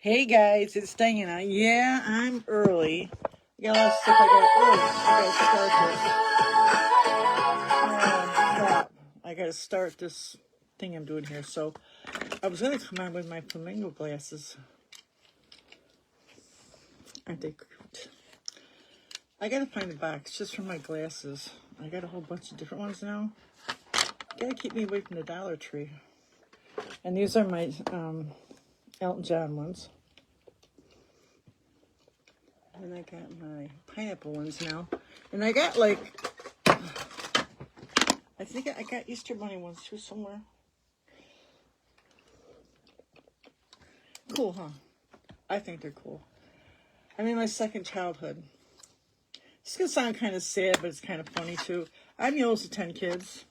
Hey guys, it's Diana. Yeah, I'm early. I got a lot of stuff I gotta start. I gotta start this thing I'm doing here. So I was gonna come on with my flamingo glasses. Aren't they cute? I gotta find a box just for my glasses. I got a whole bunch of different ones now. Gotta keep me away from the Dollar Tree. And these are my Elton John ones. And I got my pineapple ones now. And I got I think I got Easter Bunny ones too somewhere. Cool, huh? I think they're cool. I'm in my second childhood. It's going to sound kind of sad, but it's kind of funny too. I'm the oldest of 10 kids.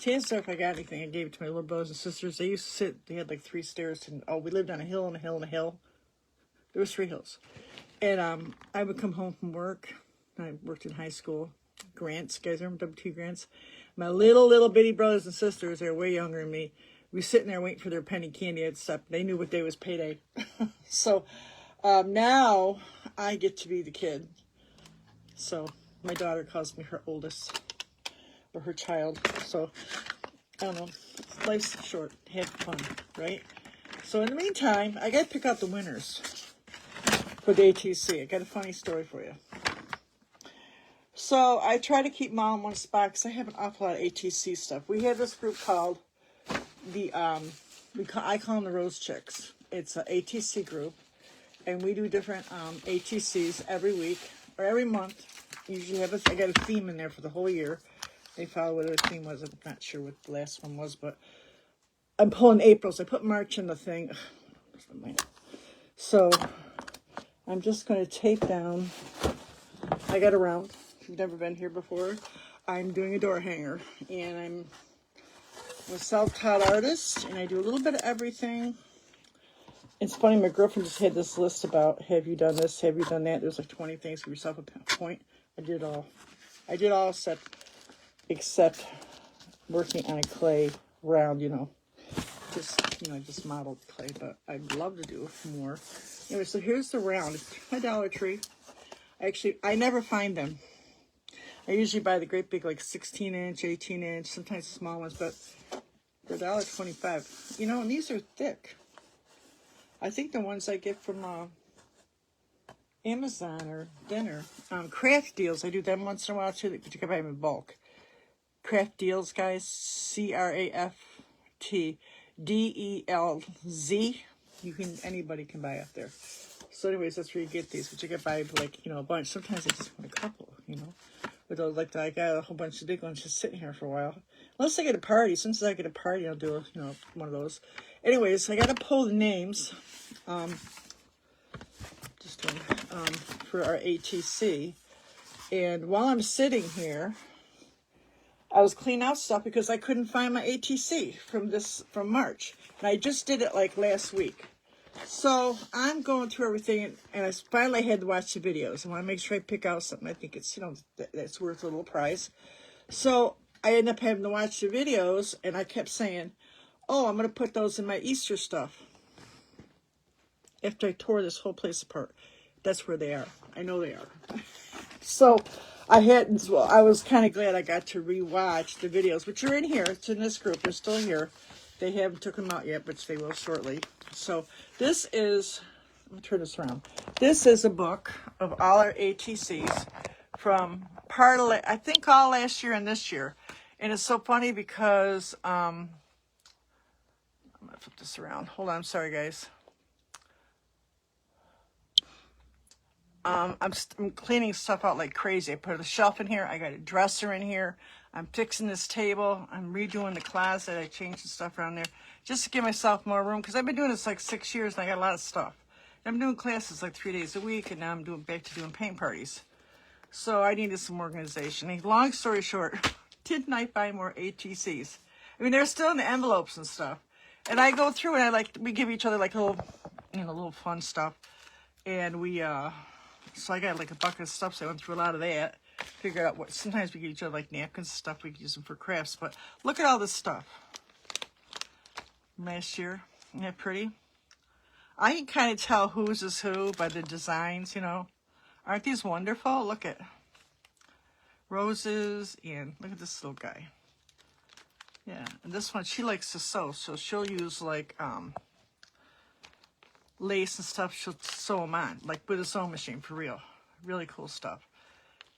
Chances are if I got anything, I gave it to my little brothers and sisters. They used to sit, they had like 3 stairs. And we lived on a hill and a hill and a hill. There was 3 hills. And I would come home from work. I worked in high school. Grants, guys remember WT Grants? My little bitty brothers and sisters, they're way younger than me. We sitting there waiting for their penny candy and stuff. They knew what day was payday. So now I get to be the kid. So my daughter calls me her oldest or her child. So I don't know. Life's short. Have fun, right? So in the meantime, I got to pick out the winners for the ATC. I got a funny story for you. So I try to keep mom in one spot because I have an awful lot of ATC stuff. We have this group called I call them the Rose Chicks. It's an ATC group, and we do different ATCs every week or every month. Usually I got a theme in there for the whole year. They follow what the theme was. I'm not sure what the last one was, but I'm pulling April, so I put March in the thing. So I'm just going to tape down. I got a round. If you've never been here before, I'm doing a door hanger, and I'm a self-taught artist, and I do a little bit of everything. It's funny, my girlfriend just had this list about, have you done this, have you done that? There's like 20 things, give yourself a point. I did all except working on a clay round, just modeled clay, but I'd love to do more. Anyway, so here's the round. It's my Dollar Tree. I never find them. I usually buy the great big, like 16-inch, 18-inch, sometimes small ones, but they're $1.25. And these are thick. I think the ones I get from Amazon or dinner. Craft deals, I do them once in a while too, but you can buy them in bulk. Craft deals, guys, CraftDelz. Anybody can buy up there. So anyways, that's where you get these, but you can buy a bunch. Sometimes I just want a couple, But I got a whole bunch of big ones just sitting here for a while. Unless I get a party. Since I get a party, I'll do one of those. Anyways, I got to pull the names. For our ATC. And while I'm sitting here, I was cleaning out stuff because I couldn't find my ATC from March. And I just did it like last week. So I'm going through everything, and I finally had to watch the videos. I want to make sure I pick out something I think it's, that's worth a little price. So I ended up having to watch the videos, and I kept saying, oh, I'm going to put those in my Easter stuff. After I tore this whole place apart. That's where they are. I know they are. So I was kind of glad I got to rewatch the videos, which are in here. It's in this group. They're still here. They haven't took them out yet, which they will shortly. So this is, let me turn this around. This is a book of all our ATCs from I think all last year and this year. And it's so funny because, I'm going to flip this around. Hold on. I'm sorry, guys. I'm cleaning stuff out like crazy. I put a shelf in here. I got a dresser in here. I'm fixing this table. I'm redoing the closet. I changed the stuff around there just to give myself more room because I've been doing this like 6 years and I got a lot of stuff. I'm doing classes like 3 days a week, and now I'm back to doing paint parties. So I needed some organization. Long story short, didn't I buy more ATCs? I mean, they're still in the envelopes and stuff. And I go through and we give each other like little fun stuff. And so I got like a bucket of stuff, so I went through a lot of that. Figured out sometimes we get each other like napkins and stuff. We can use them for crafts. But look at all this stuff. Last year. Isn't that pretty? I can kind of tell whose is who by the designs, you know. Aren't these wonderful? Look at roses, and look at this little guy. Yeah, and this one, she likes to sew, so she'll use like lace and stuff. She'll sew them on, like with a sewing machine, for real. Really cool stuff.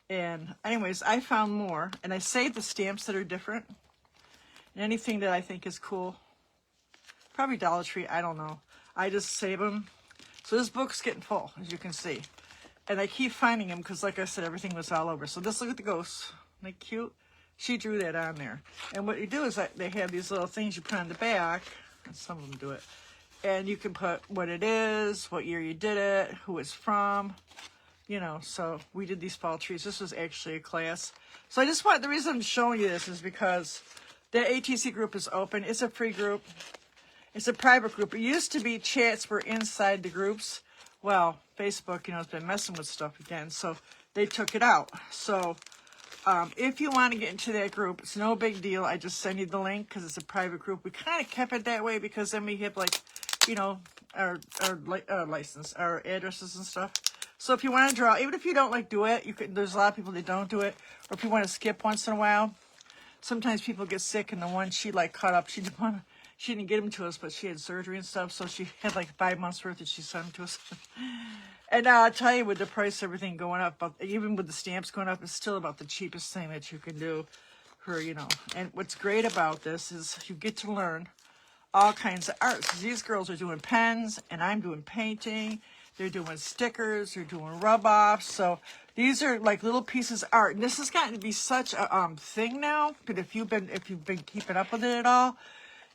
And anyways, I found more, and I saved the stamps that are different. And anything that I think is cool. Probably Dollar Tree, I don't know. I just save them. So this book's getting full, as you can see. And I keep finding them because, like I said, everything was all over. So just look at the ghosts. Isn't they cute? She drew that on there. And what you do is that they have these little things you put on the back. And some of them do it. And you can put what it is, what year you did it, who it's from. You know, so we did these fall trees. This was actually a class. So I just want, the reason I'm showing you this is because the ATC group is open. It's a free group. It's a private group. It used to be chats were inside the groups. Well, Facebook, you know, has been messing with stuff again, so they took it out. So if you want to get into that group, it's no big deal. I just send you the link because it's a private group. We kind of kept it that way because then we have, like, you know, our license, our addresses and stuff. So if you want to draw, even if you don't like do it, you could. There's a lot of people that don't do it. Or if you want to skip once in a while, sometimes people get sick, and the one she like cut up, she didn't get them to us, but she had surgery and stuff, so she had like 5 months worth that she sent them to us. And I'll tell you, with the price, everything going up, but even with the stamps going up, it's still about the cheapest thing that you can do for, you know. And what's great about this is you get to learn all kinds of arts. These girls are doing pens, and I'm doing painting. They're doing stickers. They're doing rub-offs. So these are like little pieces of art. And this has gotten to be such a thing now. But if you've been keeping up with it at all,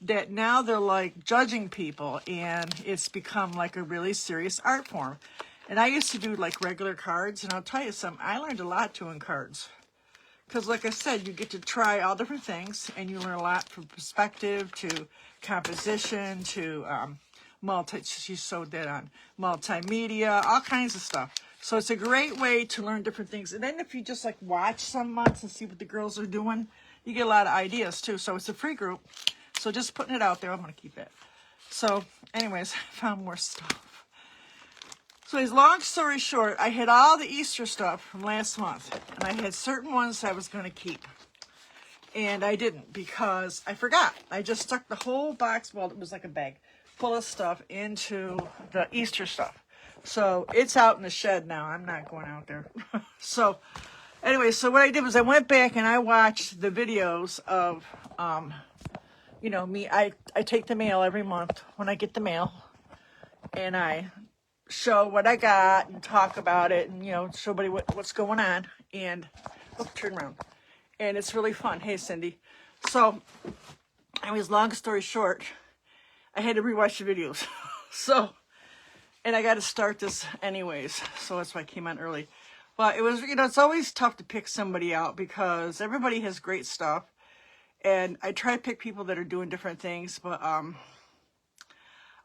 that now they're like judging people, and it's become like a really serious art form. And I used to do like regular cards, and I'll tell you something. I learned a lot doing cards. Because like I said, you get to try all different things, and you learn a lot from perspective to composition to she sewed that on multimedia, all kinds of stuff. So it's a great way to learn different things. And then if you just like watch some months and see what the girls are doing, you get a lot of ideas too. So it's a free group. So just putting it out there, I'm going to keep it. So anyways, I found more stuff. So as long story short, I had all the Easter stuff from last month. And I had certain ones I was going to keep. And I didn't because I forgot. I just stuck the whole box, well, it was like a bag, full of stuff into the Easter stuff. So it's out in the shed now. I'm not going out there. So anyway, so what I did was I went back and I watched the videos of, you know, me. I take the mail every month when I get the mail. And I show what I got and talk about it and, you know, show everybody what's going on. And, oh, turn around. And it's really fun. Hey, Cindy. So, anyways, long story short, I had to rewatch the videos. So, and I got to start this anyways. So that's why I came on early. But it was, you know, it's always tough to pick somebody out because everybody has great stuff. And I try to pick people that are doing different things. But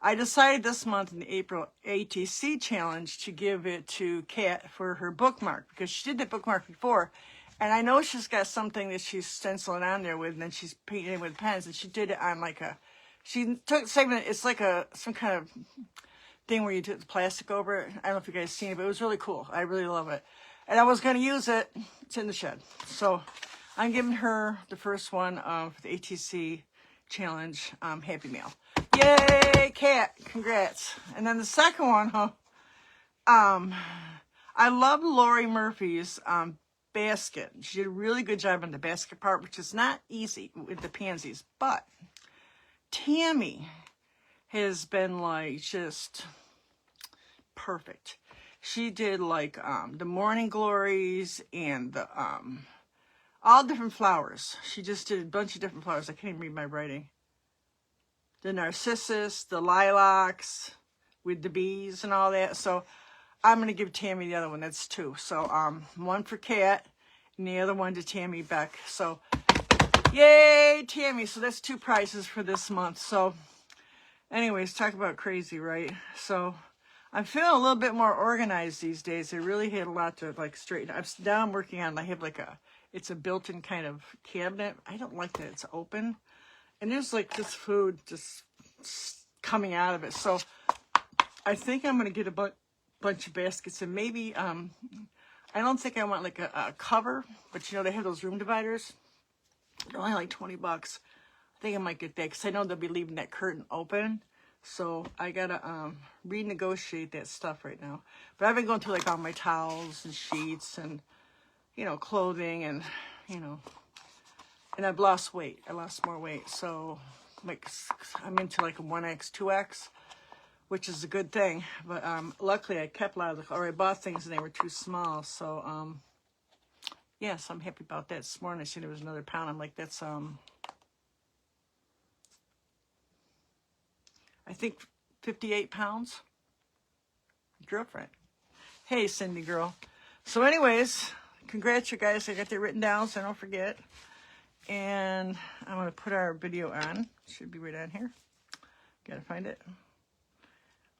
I decided this month in the April ATC challenge to give it to Kat for her bookmark. Because she did that bookmark before. And I know she's got something that she's stenciling on there with, and then she's painting it with pens. And she did it on like a, she took segment. It's like some kind of thing where you do the plastic over it. I don't know if you guys seen it, but it was really cool. I really love it. And I was going to use it. It's in the shed. So I'm giving her the first one of the ATC challenge Happy Mail. Yay, Kat! Congrats. And then the second one, I love Lori Murphy's basket. She did a really good job on the basket part, which is not easy with the pansies, but Tammy has been like just perfect. She did like the morning glories and the all different flowers. She just did a bunch of different flowers. I can't even read my writing. The narcissus, the lilacs with the bees and all that. So I'm going to give Tammy the other one. That's two. So one for Kat and the other one to Tammy Beck. So yay, Tammy. So that's 2 prizes for this month. So anyways, talk about crazy, right? So I'm feeling a little bit more organized these days. I really had a lot to like straighten up. Now I'm working on, I have like it's a built-in kind of cabinet. I don't like that it's open. And there's like this food just coming out of it. So I think I'm going to get a bunch of baskets, and maybe, I don't think I want like a cover, but you know, they have those room dividers. They're only like 20 bucks. I think I might get that because I know they'll be leaving that curtain open. So I got to renegotiate that stuff right now. But I've been going through like all my towels and sheets and, you know, clothing and, you know, and I've lost weight. I lost more weight. So like I'm into like a 1X, 2X, which is a good thing. But luckily I kept a lot of the, or I bought things and they were too small. So yes, I'm happy about that. This morning I seen there was another pound. I'm like, that's I think 58 pounds. Girlfriend. Hey, Cindy girl. So anyways, congrats you guys. I got that written down so I don't forget. And I'm going to put our video on. Should be right on here. Gotta find it.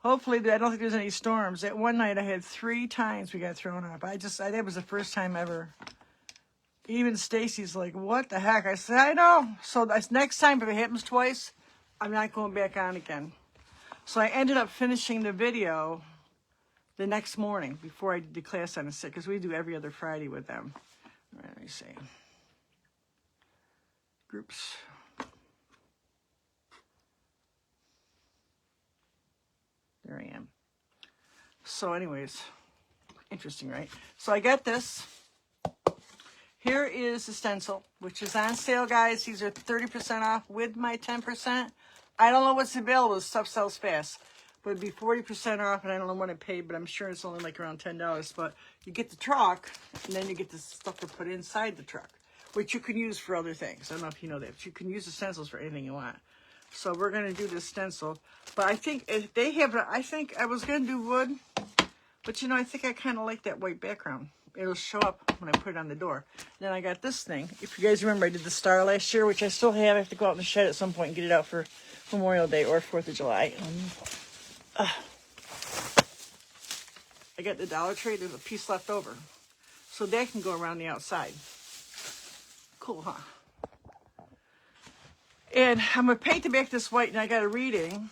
Hopefully, I don't think there's any storms. That one night I had 3 times we got thrown up. That was the first time ever. Even Stacy's like, what the heck? I said, I know. So that's next time, if it happens twice, I'm not going back on again. So I ended up finishing the video the next morning before I did the class on the 6th, because we do every other Friday with them. All right, let me see. Groups. There I am. So anyways, interesting, right? So I got this. Here is the stencil, which is on sale, guys. These are 30% off with my 10%. I don't know what's available. This stuff sells fast. But it'd be 40% off, and I don't know what I paid, but I'm sure it's only like around $10. But you get the truck, and then you get the stuff to put inside the truck, which you can use for other things. I don't know if you know that, but you can use the stencils for anything you want. So we're going to do this stencil. But I think if they have, I think I was going to do wood, but you know, I think I kind of like that white background. It'll show up when I put it on the door. Then I got this thing. If you guys remember, I did the star last year, which I still have. I have to go out in the shed at some point and get it out for Memorial Day or 4th of July. I got the Dollar Tree. There's a piece left over. So that can go around the outside. Cool, huh? And I'm going to paint the back this white, and I got a reading.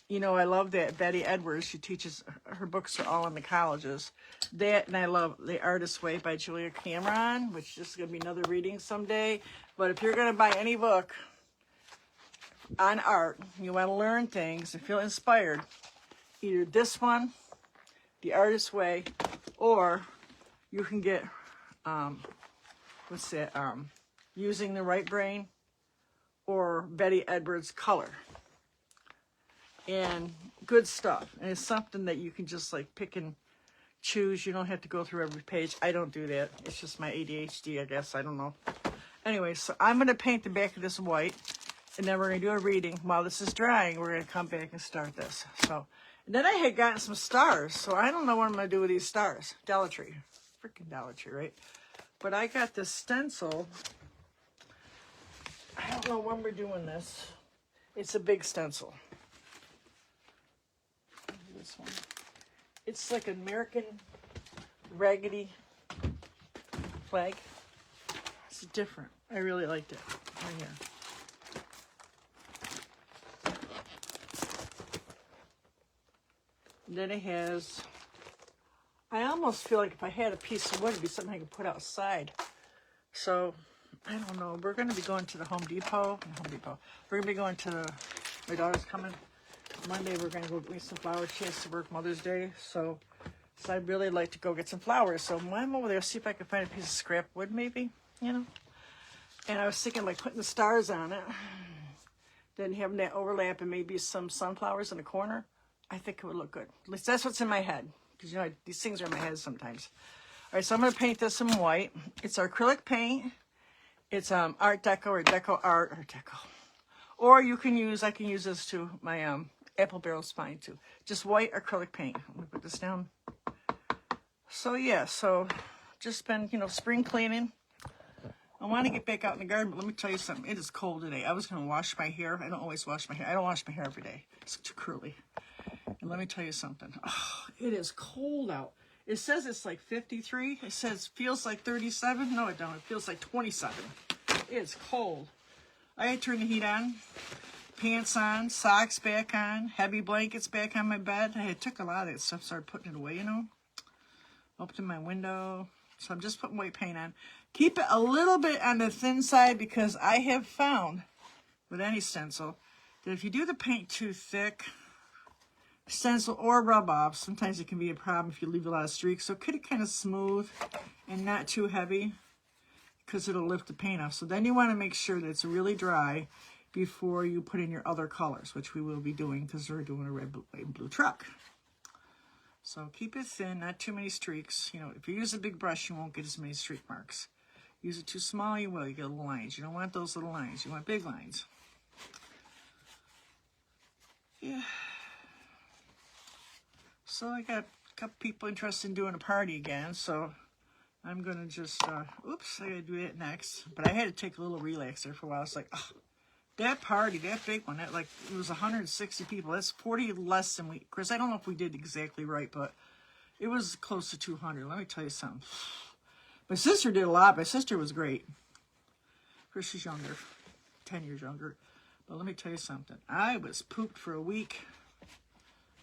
You know, I love that Betty Edwards. She teaches, her books are all in the colleges. That, and I love The Artist's Way by Julia Cameron, which is going to be another reading someday. But if you're going to buy any book on art, you want to learn things and feel inspired, either this one, The Artist's Way, or you can get, what's that, Using the Right Brain, or Betty Edwards Color. And good stuff. And it's something that you can just like pick and choose. You don't have to go through every page. I don't do that. It's just my ADHD, I guess. I don't know. Anyway, so I'm going to paint the back of this white. And then we're going to do a reading. While this is drying, we're going to come back and start this. So, and then I had gotten some stars. So I don't know what I'm going to do with these stars. Dollar Tree. Freaking Dollar Tree, right? But I got this stencil. I don't know when we're doing this. It's a big stencil. This one. It's like American raggedy flag. It's different. I really liked it. Right here. And then it has, I almost feel like if I had a piece of wood, it'd be something I could put outside. So, I don't know. We're going to be going to the Home Depot. We're going to be going to, my daughter's coming Monday. We're going to go get some flowers. She has to work Mother's Day. So I'd really like to go get some flowers. So I'm over there, see if I can find a piece of scrap wood maybe, you know. And I was thinking like putting the stars on it. Then having that overlap and maybe some sunflowers in the corner. I think it would look good. At least that's what's in my head. Because, you know, these things are in my head sometimes. All right, so I'm going to paint this in white. It's acrylic paint. It's Art Deco or Deco Art or Deco. Or you can use, I can use this to my apple barrel spine too. Just white acrylic paint. Let me put this down. So yeah, so just been, you know, spring cleaning. I want to get back out in the garden, but let me tell you something. It is cold today. I was going to wash my hair. I don't always wash my hair. I don't wash my hair every day. It's too curly. And let me tell you something. Oh, it is cold out. It says it's like 53. It says feels like 37. No, it don't. It feels like 27. It's cold. I had to turn the heat on. pants on, socks back on, heavy blankets back on my bed. I took a lot of that stuff, started putting it away, you know. Opened my window. So I'm just putting white paint on. Keep it a little bit on the thin side because I have found with any stencil that if you do the paint too thick, stencil or rub off, sometimes it can be a problem if you leave a lot of streaks. So keep it kind of smooth and not too heavy because it'll lift the paint off. So then you want to make sure that it's really dry before you put in your other colors, which we will be doing because we're doing a red, white, and blue truck. So keep it thin, not too many streaks. You know, if you use a big brush, you won't get as many streak marks. Use it too small, you will. You get little lines. You don't want those little lines. You want big lines. Yeah. So I got a couple people interested in doing a party again, so I'm going to just, oops, I got to do that next. But I had to take a little relax there for a while. It's like, oh, that party, that big one, that, like, it was 160 people. That's 40 less than we, Chris, I don't know if we did exactly right, but it was close to 200. Let me tell you something. My sister did a lot. My sister was great. Of course, she's younger, 10 years younger. But let me tell you something. I was pooped for a week.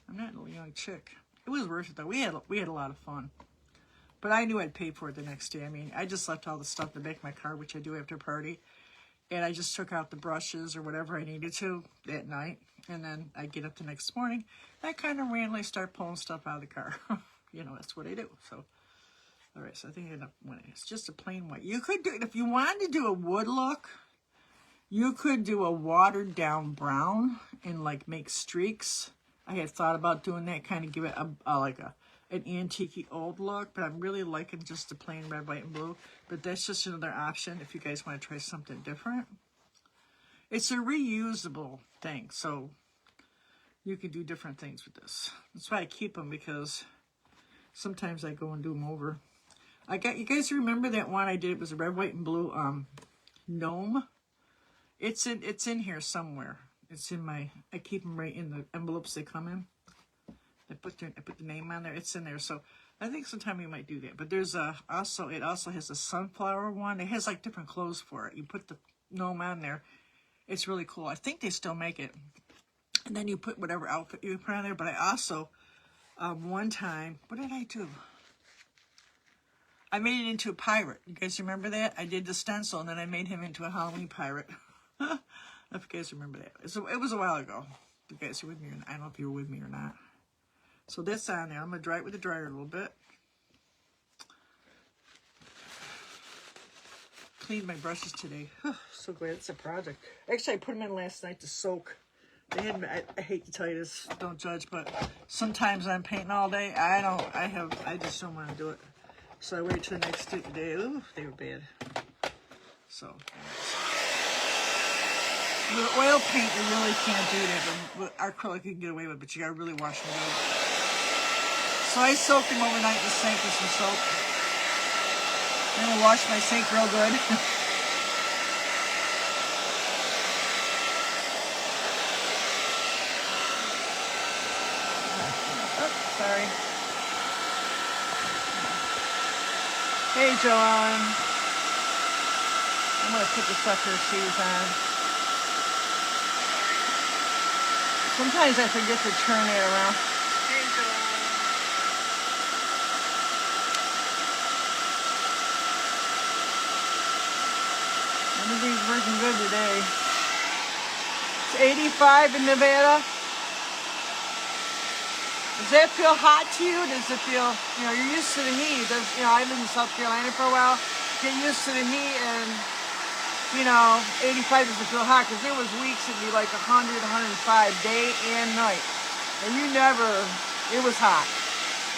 I'm not a young chick. It was worth it, though. We had a lot of fun. But I knew I'd pay for it the next day. I mean, I just left all the stuff to make my car, which I do after a party. And I just took out the brushes or whatever I needed to that night. And then I get up the next morning. I kind of randomly start pulling stuff out of the car. You know, that's what I do. So, all right. So I think it's just a plain white. You could do it if you wanted to do a wood look. You could do a watered down brown and like make streaks. I had thought about doing that, kind of give it an antique old look, but I'm really liking just the plain red, white, and blue. But that's just another option if you guys want to try something different. It's a reusable thing, so you can do different things with this. That's why I keep them, because sometimes I go and do them over. You guys remember that one I did? It was a red, white, and blue gnome. It's in here somewhere. It's in my, I keep them right in the envelopes they come in. I put the name on there. It's in there. So I think sometime we might do that. But there's it also has a sunflower one. It has like different clothes for it. You put the gnome on there. It's really cool. I think they still make it. And then you put whatever outfit you put on there. But I also, one time, what did I do? I made it into a pirate. You guys remember that? I did the stencil and then I made him into a Halloween pirate. If you guys remember that. It was a while ago. You guys are with me, I don't know if you were with me or not. So that's on there. I'm going to dry it with the dryer a little bit. Cleaned my brushes today. So glad it's a project. Actually, I put them in last night to soak. I hate to tell you this, don't judge, but sometimes I'm painting all day. I just don't want to do it. So I wait till the next day. Ooh, they were bad. So, with oil paint, you really can't do that. But with acrylic, you can get away with it, but you gotta really wash them good. So I soaked them overnight in the sink with some soap. Then I wash my sink real good. Oh, sorry. Hey, Joanne. I'm gonna put the sucker shoes on. Sometimes I forget to turn it around. Hey, Joanne. Everything's working good today. It's 85 in Nevada. Does that feel hot to you? Does it feel, you're used to the heat. I lived in South Carolina for a while. Get used to the heat and, 85 doesn't feel hot, because there was weeks it'd be like 100, 105 day and night. And it was hot.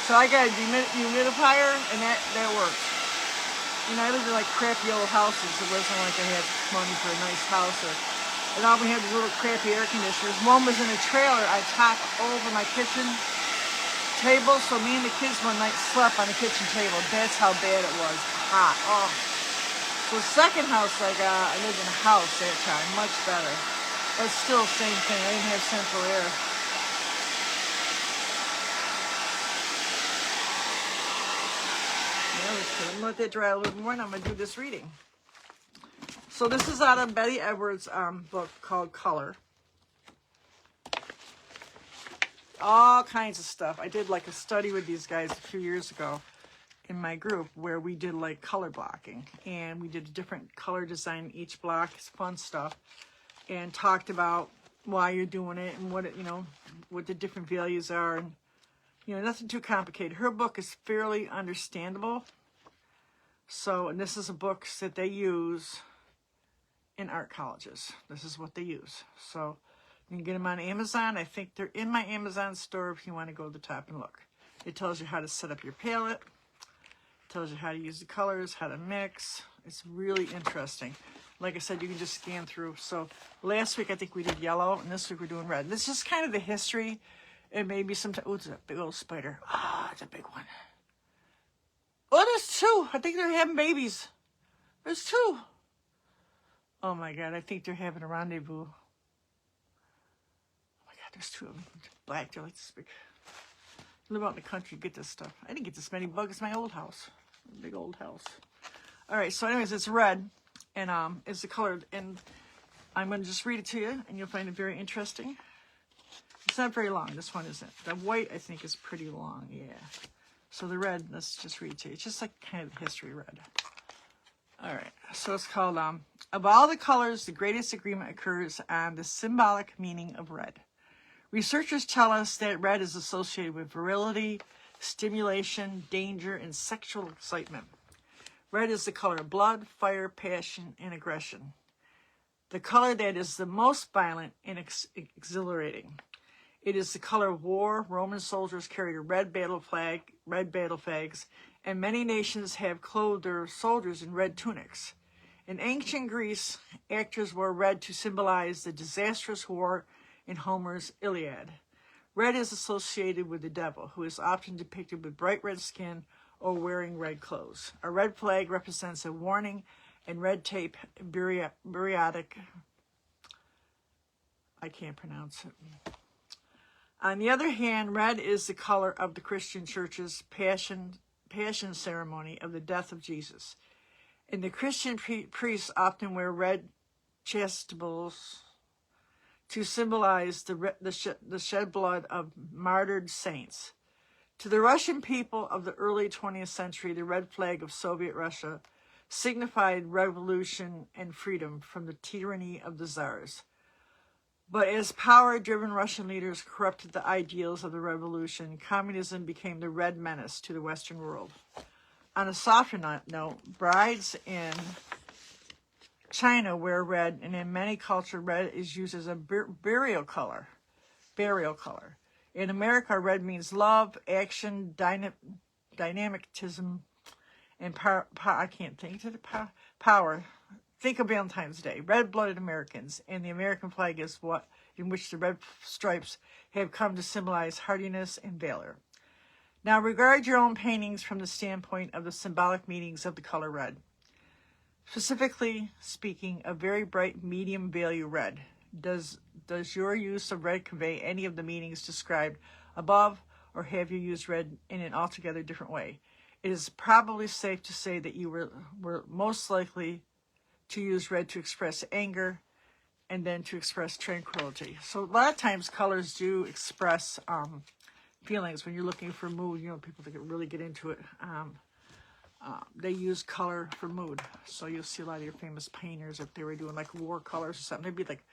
So I got a dehumidifier and that works. I lived in like crappy old houses. It wasn't like I had money for a nice house. And all we had was little crappy air conditioners. One was in a trailer on top over my kitchen table. So me and the kids one night slept on the kitchen table. That's how bad it was. Hot. Oh. So the second house I got, I lived in a house that time, much better. But still same thing, I didn't have central air. Yeah, I'm gonna let that dry a little more and I'm gonna do this reading. So this is out of Betty Edwards' book called Color. all kinds of stuff. I did like a study with these guys a few years ago in my group where we did like color blocking, and we did a different color design in each block. It's fun stuff, and talked about why you're doing it and what it, what the different values are, and nothing too complicated. Her book is fairly understandable. So, and this is a book that they use in art colleges. This is what they use. So you can get them on Amazon. I think they're in my Amazon store if you want to go to the top and look. It tells you how to set up your palette. It tells you how to use the colors, how to mix. It's really interesting. Like I said, you can just scan through. So last week I think we did yellow, and this week we're doing red. This is kind of the history, and maybe sometimes. Oh, it's a big old spider. Ah, it's a big one. Oh, there's two. I think they're having babies. There's two. Oh my God, I think they're having a rendezvous. Oh my God, there's two of them. Black, they're like this big. Live out in the country, get this stuff. I didn't get this many bugs in my old house. Big old house. All right, so anyways, it's red, and it's the color, and I'm going to just read it to you, and you'll find it very interesting. It's not very long. This one isn't. The white, I think, is pretty long, yeah. So the red, let's just read it to you. It's just like kind of history red. All right, so it's called, of all the colors, the greatest agreement occurs on the symbolic meaning of red. Researchers tell us that red is associated with virility, stimulation, danger, and sexual excitement. Red is the color of blood, fire, passion, and aggression. The color that is the most violent and exhilarating. It is the color of war. Roman soldiers carried a red battle flags, and many nations have clothed their soldiers in red tunics. In ancient Greece, actors wore red to symbolize the disastrous war in Homer's Iliad. Red is associated with the devil, who is often depicted with bright red skin or wearing red clothes. A red flag represents a warning, and red tape, periodic, I can't pronounce it. On the other hand, red is the color of the Christian church's passion ceremony of the death of Jesus. And the Christian priests often wear red chasubles to symbolize the shed blood of martyred saints. To the Russian people of the early 20th century, the red flag of Soviet Russia signified revolution and freedom from the tyranny of the czars. But as power-driven Russian leaders corrupted the ideals of the revolution, communism became the red menace to the Western world. On a softer note, brides in China wear red, and in many cultures, red is used as a burial color. In America, red means love, action, dynamicism, and power. I can't think of the power. Think of Valentine's Day. Red-blooded Americans, and the American flag is in which the red stripes have come to symbolize hardiness and valor. Now, regard your own paintings from the standpoint of the symbolic meanings of the color red. Specifically speaking, a very bright medium value red. Does your use of red convey any of the meanings described above, or have you used red in an altogether different way? It is probably safe to say that you were most likely to use red to express anger and then to express tranquility. So a lot of times colors do express feelings when you're looking for mood. People that really get into it. They use color for mood. So you'll see a lot of your famous painters, if they were doing like war colors or something, they'd be like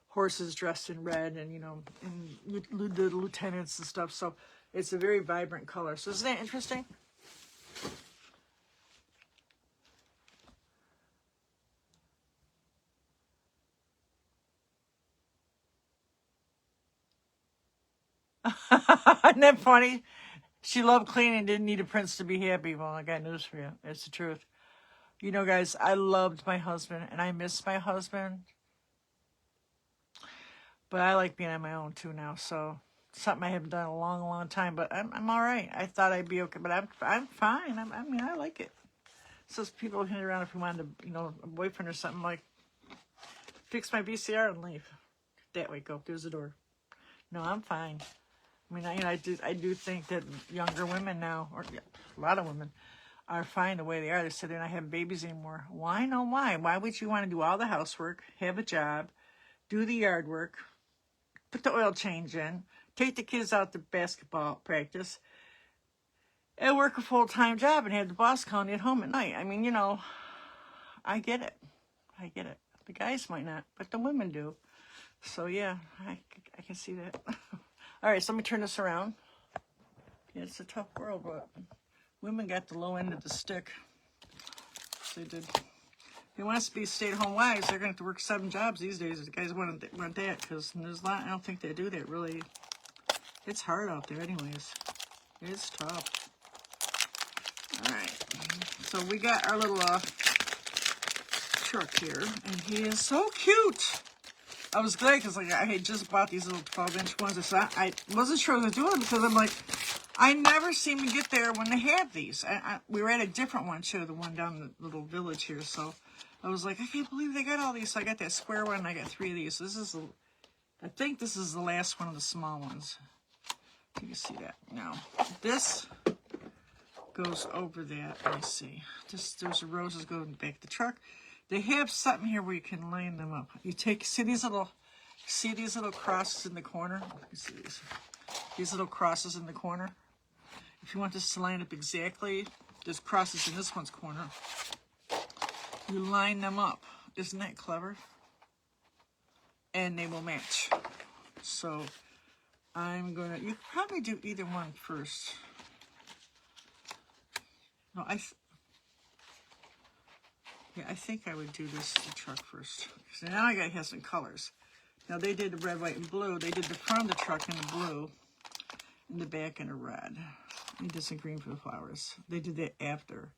horses dressed in red and, and the lieutenants and stuff. So it's a very vibrant color. So isn't that interesting? Isn't that funny? She loved cleaning and didn't need a prince to be happy. Well, I got news for you. It's the truth. Guys, I loved my husband, and I miss my husband. But I like being on my own, too, now. So, something I haven't done in a long, long time. But I'm all right. I thought I'd be okay. But I'm fine. I like it. So, people hang around if we wanted to, a boyfriend or something, like, fix my VCR and leave. That way, go. There's the door. No, I'm fine. I do think that younger women now, or a lot of women, are fine the way they are. They say they're not having babies anymore. Why? No, why? Why would you want to do all the housework, have a job, do the yard work, put the oil change in, take the kids out to basketball practice, and work a full-time job and have the boss calling you at home at night. I mean, you know, I get it. I get it. The guys might not, but the women do. So, yeah, I can see that. All right, so let me turn this around. Yeah, it's a tough world, but women got the low end of the stick. They did. If they want us to be stay-at-home wives, they're going to have to work 7 jobs these days. The guys want that, because there's a lot. I don't think they do that, really. It's hard out there anyways. It's tough. All right. So we got our little truck here, and he is so cute. I was glad because like I had just bought these little 12-inch ones. So I wasn't sure what I was doing because I'm like, I never seem to get there when they have these. We were at a different one too, the one down the little village here. So I was like, I can't believe they got all these. So I got that square one, and I got 3 of these. This is, I think this is the last one of the small ones. You can see that now. This goes over that. Let me see. Those roses go in the back of the truck. They have something here where you can line them up. You take, see these little crosses in the corner? You can see these little crosses in the corner. If you want this to line up exactly, there's crosses in this one's corner. You line them up. Isn't that clever? And they will match. So I'm gonna, you could probably do either one first. No, I think I would do this the truck first. So now I gotta have some colors. Now they did the red, white, and blue. They did the front of the truck in the blue, and the back in the red. They did some green for the flowers. They did that after.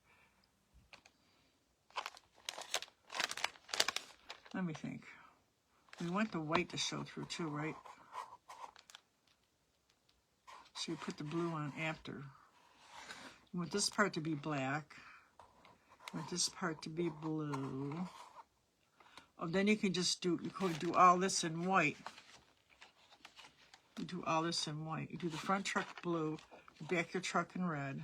Let me think. We want the white to show through too, right? So you put the blue on after. You want this part to be black. You want this part to be blue. Oh, then you can just do, you could do all this in white. You do all this in white. You do the front truck blue, the back of your truck in red.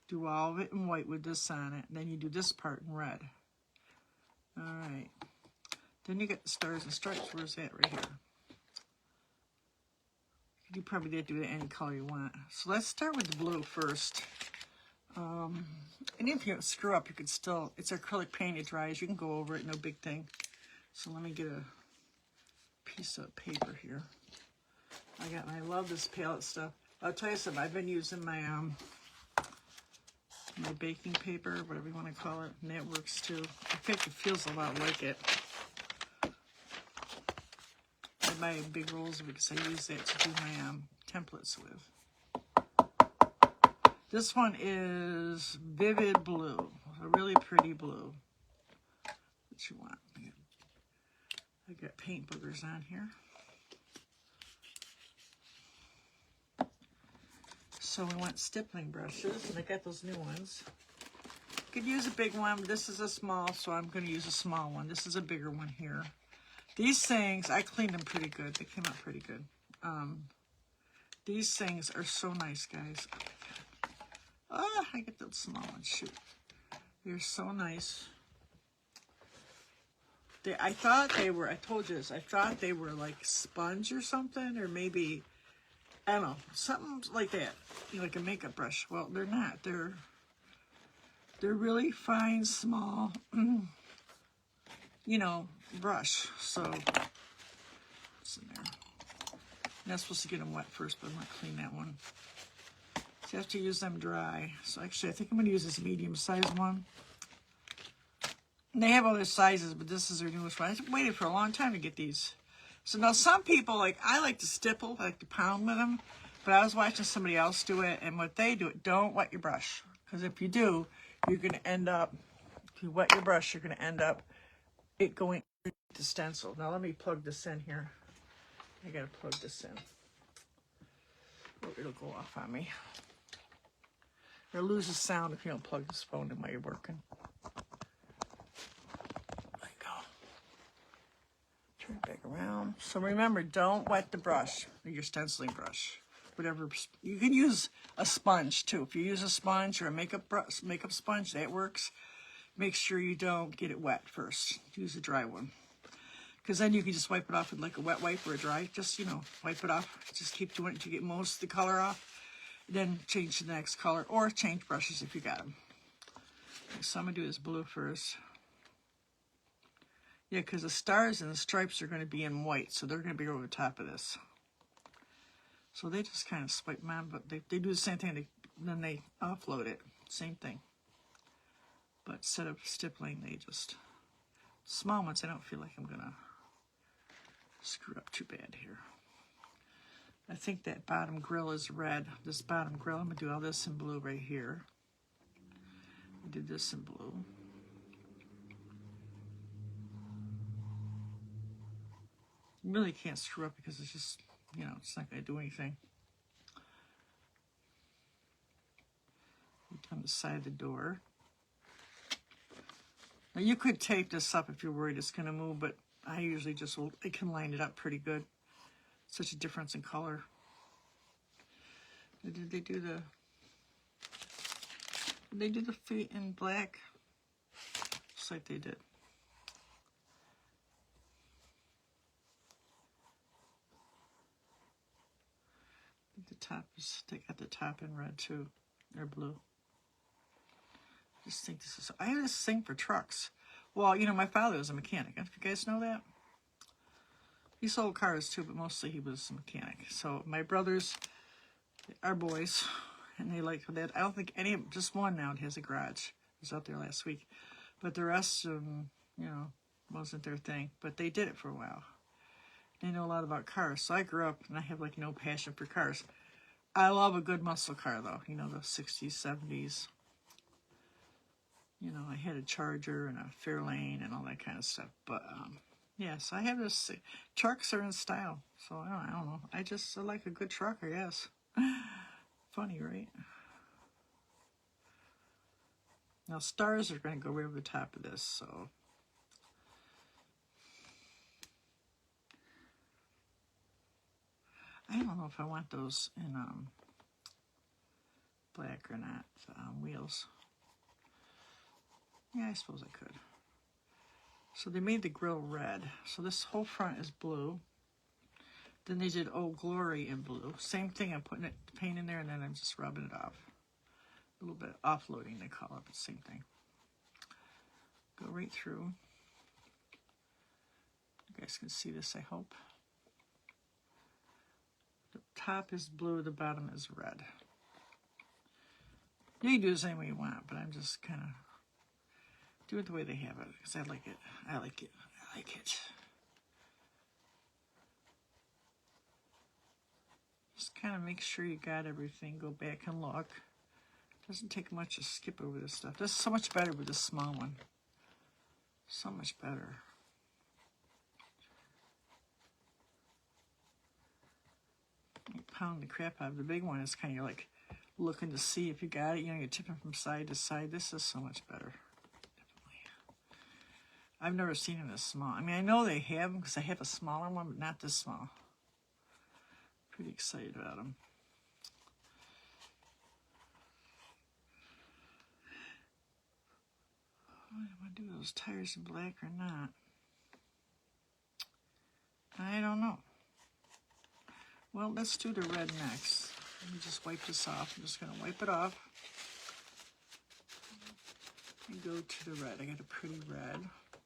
Do all of it in white with this on it. And then you do this part in red. All right. Then you get the stars and stripes. Where's that? Right here. You probably did do it any color you want. So let's start with the blue first. And if you screw up, you could still, it's acrylic paint, it dries. You can go over it, no big thing. So let me get a piece of paper here. I love this palette stuff. I'll tell you something, I've been using my my baking paper, whatever you want to call it, and that works too. In fact, it feels a lot like it. I buy big rolls because I use that to do my templates with. This one is vivid blue, a really pretty blue. What you want? I got paint boogers on here. So we want stippling brushes, and I got those new ones. You could use a big one, but this is a small, so I'm going to use a small one. This is a bigger one here. These things, I cleaned them pretty good. They came out pretty good. These things are so nice, guys. Oh, I get those small ones. Shoot. They're so nice. I thought they were, I told you this, I thought they were like sponge or something, or maybe, I don't know, something like that. You know, like a makeup brush. Well, they're not. They're really fine, small, you know, brush. So, what's in there? I'm not supposed to get them wet first, but I'm going to clean that one. So you have to use them dry. So actually, I think I'm going to use this medium-sized one. And they have other sizes, but this is their newest one. I waited for a long time to get these. So now some people, like, I like to stipple, I like to pound with them. But I was watching somebody else do it, and what they do, don't wet your brush. Because if you do, you're going to end up, if you wet your brush, you're going to end up it going to stencil. Now let me plug this in here. I got to plug this in. Oh, it'll go off on me. It loses sound if you don't plug this phone in while you're working. There you go. Turn it back around. So remember, don't wet the brush, or your stenciling brush. Whatever, you can use a sponge too. If you use a sponge or a makeup sponge, that works. Make sure you don't get it wet first. Use a dry one. Because then you can just wipe it off with like a wet wipe or a dry. Just, you know, wipe it off. Just keep doing it until you get most of the color off. Then change to the next color, or change brushes if you got them. Okay, so I'm going to do this blue first. Yeah, because the stars and the stripes are going to be in white, so they're going to be over the top of this. So they just kind of swipe them on, but they do the same thing, then they offload it. Same thing. But instead of stippling, they just... Small ones, I don't feel like I'm going to screw up too bad here. I think that bottom grill is red. This bottom grill, I'm going to do all this in blue right here. I did this in blue. You really can't screw up because it's just, you know, it's not going to do anything. On the side of the door. Now you could tape this up if you're worried it's going to move, but I usually just will, I can line it up pretty good. Such a difference in color. Did they do the feet in black? Just like they did. The top is, they got the top in red too, or blue. I just think this is, I have this thing for trucks. Well, you know, my father was a mechanic. If you guys know that. He sold cars too, but mostly he was a mechanic. So my brothers are boys, and they like that. I don't think any of them, just one now has a garage. He was out there last week. But the rest, you know, wasn't their thing. But they did it for a while. They know a lot about cars. So I grew up, and I have like no passion for cars. I love a good muscle car, though. You know, the 60s, 70s. You know, I had a Charger and a Fairlane and all that kind of stuff. But, yes, I have this. Trucks are in style. So, I don't know. I like a good truck, I guess. Funny, right? Now, stars are going to go right over the top of this, so... I don't know if I want those in black or not, wheels. Yeah, I suppose I could. So they made the grill red. So this whole front is blue. Then they did Old Glory in blue. Same thing, I'm putting the paint in there and then I'm just rubbing it off. A little bit offloading the color, but same thing. Go right through. You guys can see this, I hope. The top is blue, the bottom is red. You can do this any way you want, but I'm just kind of do it the way they have it, because I like it. I like it. I like it. Just kind of make sure you got everything. Go back and look. Doesn't take much to skip over this stuff. This is so much better with this small one. So much better. You pound the crap out of the big one. It's kind of like looking to see if you got it. You know, you're tipping from side to side. This is so much better. Definitely. I've never seen them this small. I mean, I know they have them because I have a smaller one, but not this small. Pretty excited about them. What do I do, those tires in black or not? I don't know. Well, let's do the red next. Let me just wipe this off. I'm just going to wipe it off. And go to the red. I got a pretty red.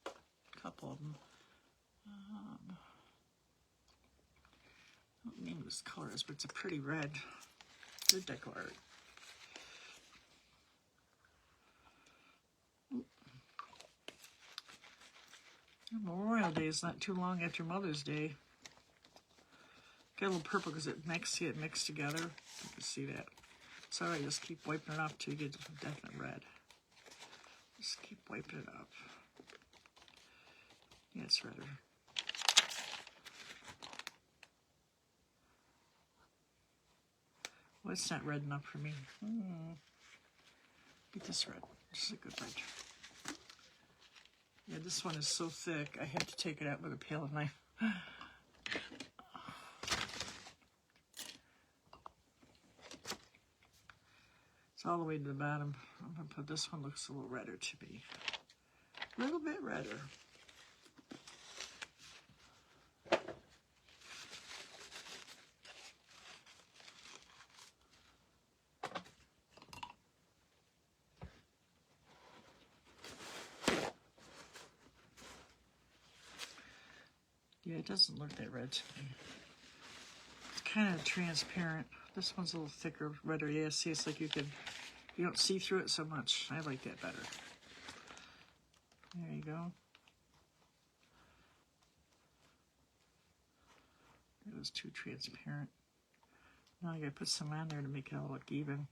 A couple of them. I don't know what this color is, but it's a pretty red. Good decor art. Memorial Day is not too long after Mother's Day. Got a little purple because it mixed together. You can see that. It's alright, just keep wiping it off till you get a definite red. Just keep wiping it up. Yeah, it's redder. Well, it's not red enough for me. Get this red. This is a good red. Yeah, this one is so thick, I have to take it out with a palette knife. It's all the way to the bottom. I'm going to put this one, looks a little redder to me. A little bit redder. Yeah, it doesn't look that red to me. It's kind of transparent. This one's a little thicker, redder. Yeah, see, it's like you don't see through it so much. I like that better. There you go. It was too transparent. Now I gotta put some on there to make it all look even.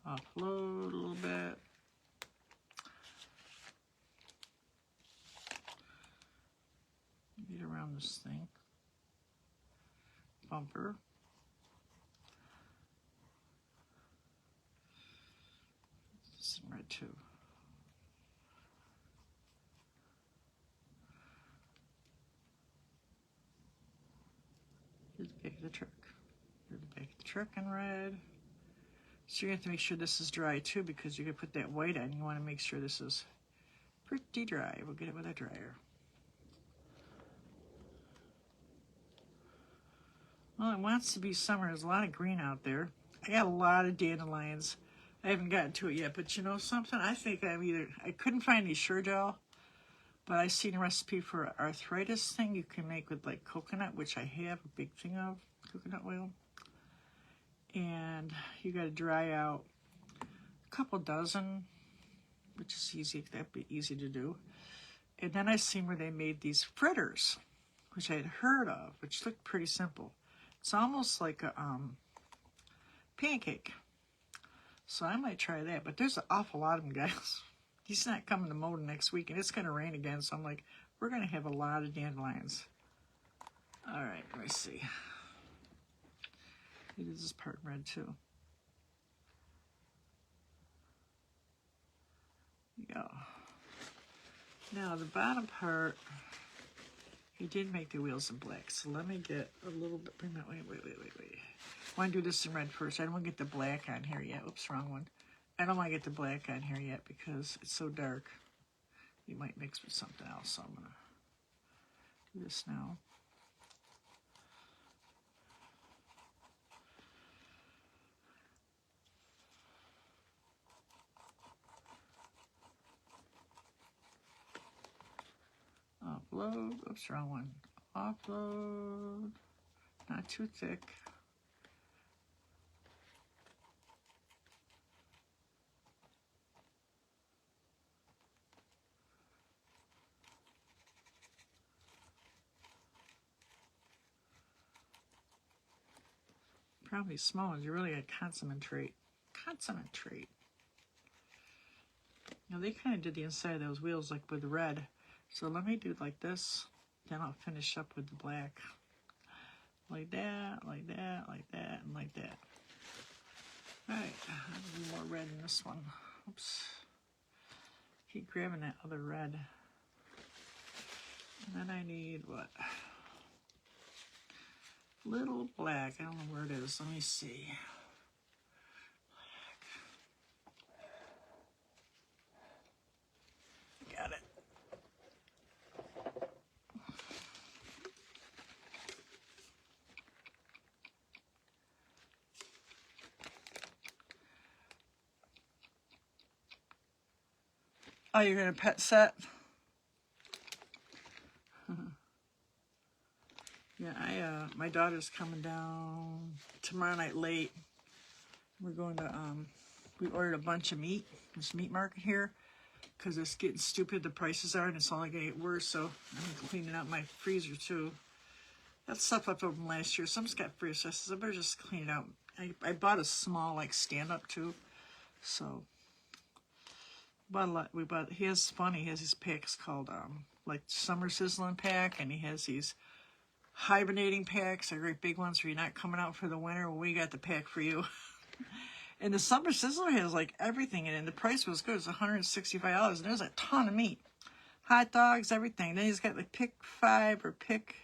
Offload a little bit. Get around this thing. Bumper. Some red too. Here's the back of the truck. Here's the back of the truck in red. So you have to make sure this is dry too, because you're gonna put that white on. You want to make sure this is pretty dry. We'll get it with a dryer. Well, it wants to be summer. There's a lot of green out there. I got a lot of dandelions. I haven't gotten to it yet, but you know something? I think I couldn't find any Sure-Gel, but I seen a recipe for arthritis thing you can make with like coconut, which I have a big thing of, coconut oil. And you got to dry out a couple dozen, which is easy. That'd be easy to do. And then I seen where they made these fritters, which I had heard of, which looked pretty simple. It's almost like a pancake. So I might try that, but there's an awful lot of them, guys. He's not coming to Moda next week, and it's going to rain again, so I'm like, we're going to have a lot of dandelions. All right, let me see. It is this part red, too. There you go. Now, the bottom part, he did make the wheels in black, so let me get a little bit, bring that, wait. I want to do this in red first. I don't want to get the black on here yet. Oops, wrong one. I don't want to get the black on here yet because it's so dark. You might mix with something else, so I'm going to do this now. Offload. Oops, wrong one. Offload. Not too thick. Probably small ones. You really got to concentrate. Now they kind of did the inside of those wheels like with red. So let me do it like this. Then I'll finish up with the black. Like that, like that, like that, and like that. Alright, a little more red in this one. Oops. Keep grabbing that other red. And then I need what? Little black. I don't know where it is. Let me see. Black. Got it. Oh, you're going to pet set? Yeah, my daughter's coming down tomorrow night late. We're going to, we ordered a bunch of meat, this meat market here, because it's getting stupid, the prices are, and it's only going to get worse, so I'm cleaning out my freezer, too. That stuff left over from last year, some's got freezer, so I said, I better just clean it out. I bought a small, like, stand-up, too, so, bought a lot. He has these packs called, like, Summer Sizzling Pack, and he has these hibernating packs, are great big ones where you're not coming out for the winter. Well, we got the pack for you. And the Summer Sizzler has like everything in it, and the price was good. It's $165, and there's a ton of meat. Hot dogs, everything. Then he's got like pick 5 or pick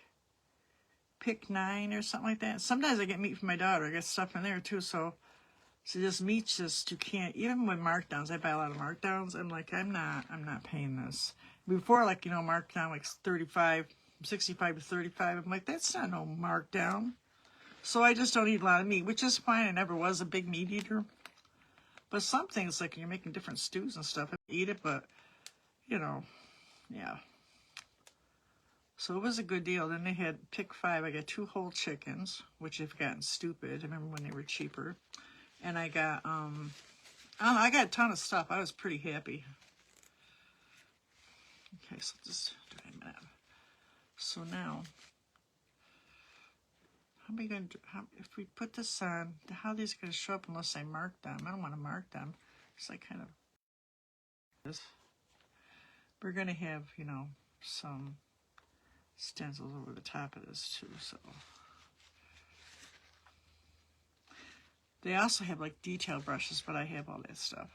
9 or something like that. Sometimes I get meat from my daughter. I got stuff in there too, so this meat's just, you can't, even with markdowns, I buy a lot of markdowns. I'm like, I'm not paying this. Before, like, you know, markdown like 65 to 35. I'm like, that's not no markdown. So I just don't eat a lot of meat, which is fine. I never was a big meat eater. But some things, like you're making different stews and stuff, I eat it, but, you know, Yeah. So it was a good deal. Then they had pick 5. I got 2 whole chickens, which have gotten stupid. I remember when they were cheaper. And I got, I don't know, I got a ton of stuff. I was pretty happy. Okay, so just do it in a minute. So now, how am I going to, if we put this on, how are these going to show up unless I mark them? I don't want to mark them. So I kind of, we're going to have, you know, some stencils over the top of this too, so. They also have like detail brushes, but I have all that stuff.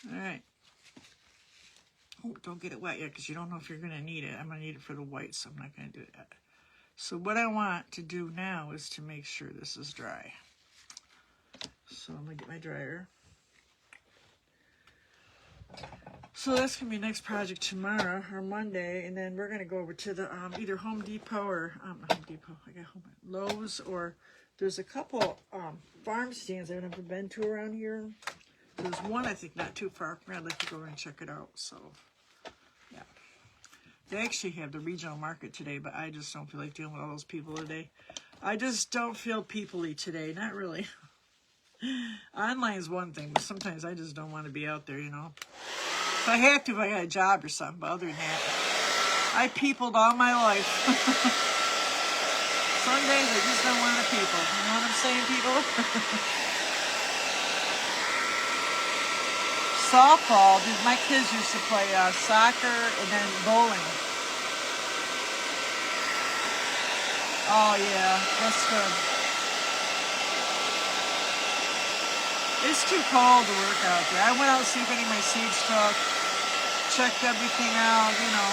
All right. Oh, don't get it wet yet because you don't know if you're going to need it. I'm going to need it for the white, so I'm not going to do that. So what I want to do now is to make sure this is dry. So I'm going to get my dryer. So that's going to be next project tomorrow or Monday, and then we're going to go over to the either Home Depot or Home Depot. I got Lowe's, or there's a couple farm stands I've never been to around here. There's one I think not too far from here. I'd like to go over and check it out. So yeah, they actually have the regional market today, but I just don't feel like dealing with all those people today. I just don't feel people-y today. Not really. Online's one thing, but sometimes I just don't want to be out there, you know. If I have to, if I got a job or something, but other than that, I peopled all my life. Some days I just don't want to people. You know what I'm saying, people? Softball, my kids used to play soccer and then bowling. Oh yeah, that's good. It's too cold to work out there. I went out to see if any of my seeds took, checked everything out, you know.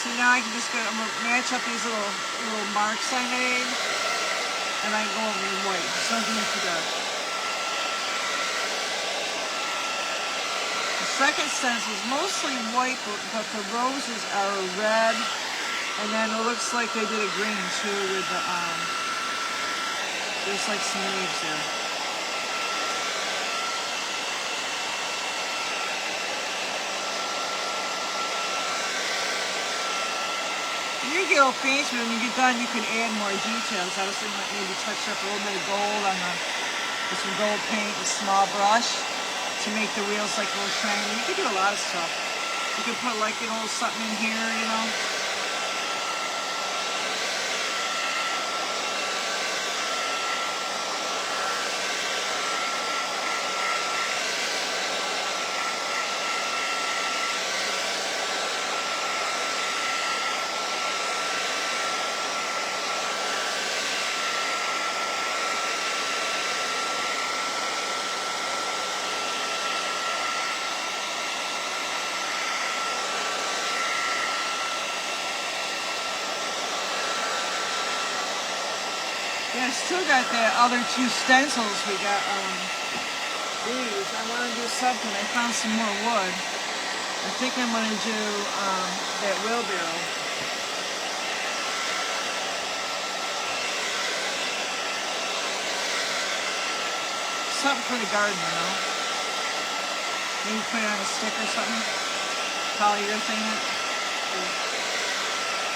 See, now I can just go, I'm going to match up these little marks I made, and I go over in white. Something to that. The second stencil is mostly white, but the roses are red. And then it looks like they did a green too with the, there's like some leaves there. You get a little fancy, but when you get done, you can add more details. I was thinking like maybe touch up a little bit of gold on with some gold paint, a small brush to make the wheels like a little shiny. You could do a lot of stuff. You could put like a little something in here, you know. Yeah, I still got the other 2 stencils. We got these. I want to do something. I found some more wood. I think I'm going to do that wheelbarrow. Something for the garden, you know. Maybe put it on a stick or something. Polyurethane it.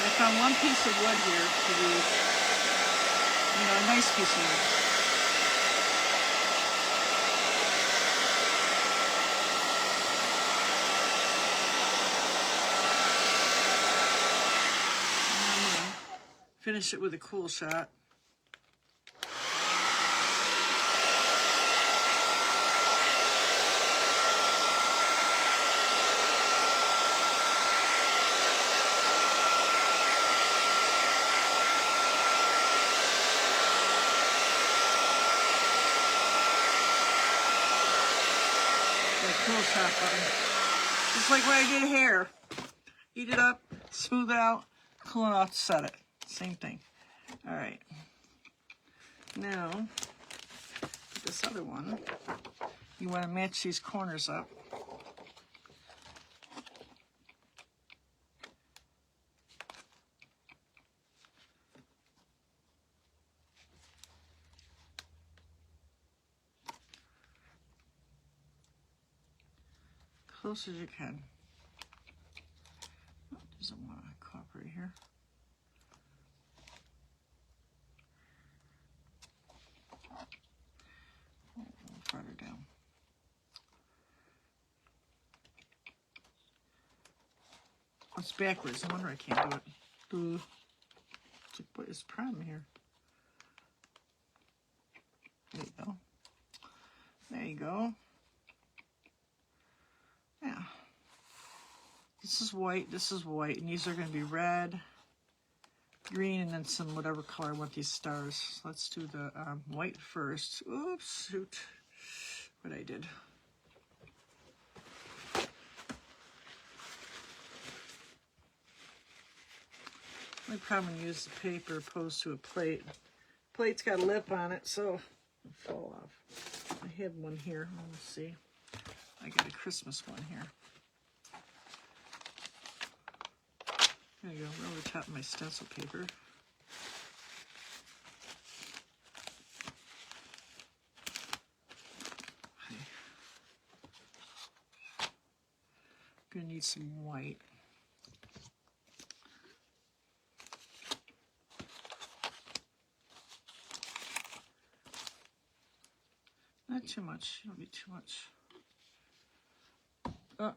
I found one piece of wood here to use. You know, a nice piece of wood. Finish it with a cool shot. Cool shot button. Just like when I did hair. Heat it up, smooth it out, cool it off, set it. Same thing. All right. Now, this other one, you want to match these corners up. close as you can. Oh, doesn't want to cooperate here. A little farther down. Oh, it's backwards. No wonder I can't do it. It's like, what is the problem here? There you go. There you go. Yeah. This is white, and these are going to be red, green, and then some whatever color I want these stars. So let's do the white first. Oops, shoot. What I did. My problem when you use the paper opposed to a plate. Plate's got a lip on it, so it'll fall off. I have one here. Let's see. I got a Christmas one here. There you go, right over the top of my stencil paper. Okay. Gonna need some white. Not too much, it'll be too much. Oh.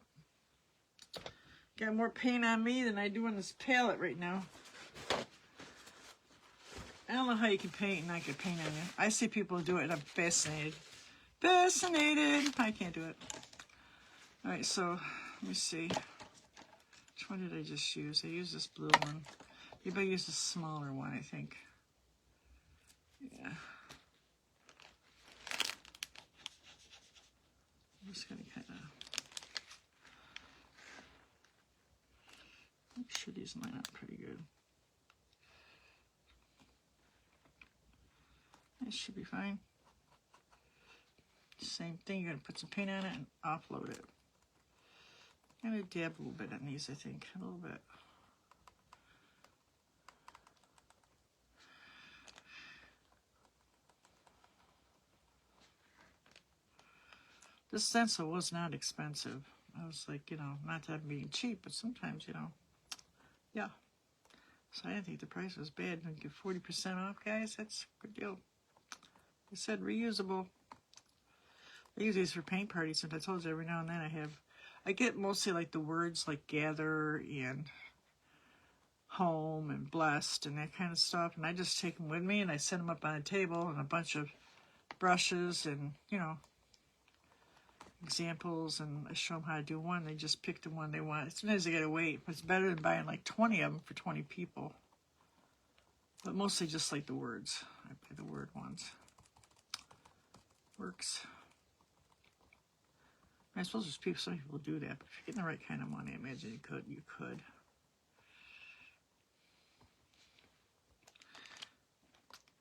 Got more paint on me than I do on this palette right now. I don't know how you can paint and not get paint on you. I see people do it and I'm fascinated. Fascinated! I can't do it. Alright, so let me see. Which one did I just use? I used this blue one. Maybe I used a smaller one, I think. Yeah. I'm just gonna kind of make sure these line up pretty good. This should be fine. Same thing, you're gonna put some paint on it and offload it. I'm gonna dab a little bit on these, I think, a little bit. This stencil was not expensive. I was like, you know, not that I'm being cheap, but sometimes, you know, yeah. So I didn't think the price was bad. And get 40% off, guys. That's a good deal. I said reusable. I use these for paint parties, and I told you every now and then I get mostly like the words like gather and home and blessed and that kind of stuff. And I just take them with me and I set them up on a table and a bunch of brushes and, you know, examples, and I show them how to do one. They just pick the one they want. Sometimes they gotta wait, but it's better than buying like 20 of them for 20 people. But mostly just like the words. I buy the word ones. Works. I suppose there's people, some people do that, but if you're getting the right kind of money, I imagine you could.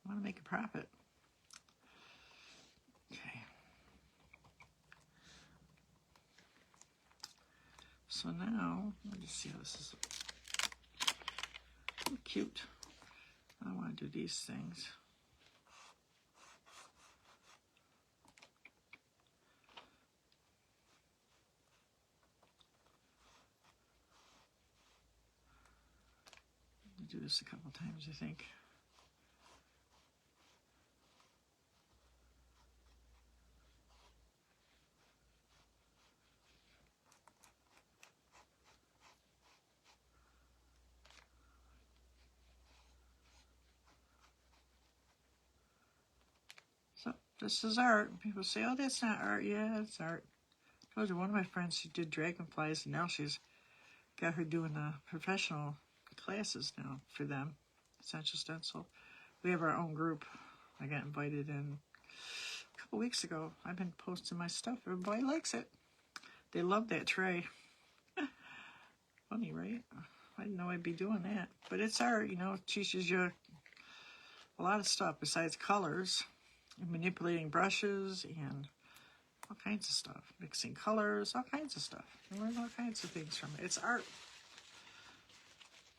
I want to make a profit. Okay. So now, let me just see how this is. Oh, cute. I want to do these things. I'll do this a couple times, I think. So this is art. People say, oh, that's not art. Yeah, it's art. I told you, one of my friends, she did dragonflies, and now she's got her doing the professional classes now for them. Essential Stencil. We have our own group. I got invited in a couple weeks ago. I've been posting my stuff. Everybody likes it. They love that tray. Funny, right? I didn't know I'd be doing that. But it's art, you know. It teaches you a lot of stuff besides colors. And manipulating brushes and all kinds of stuff. Mixing colors, all kinds of stuff. You learn all kinds of things from it. It's art.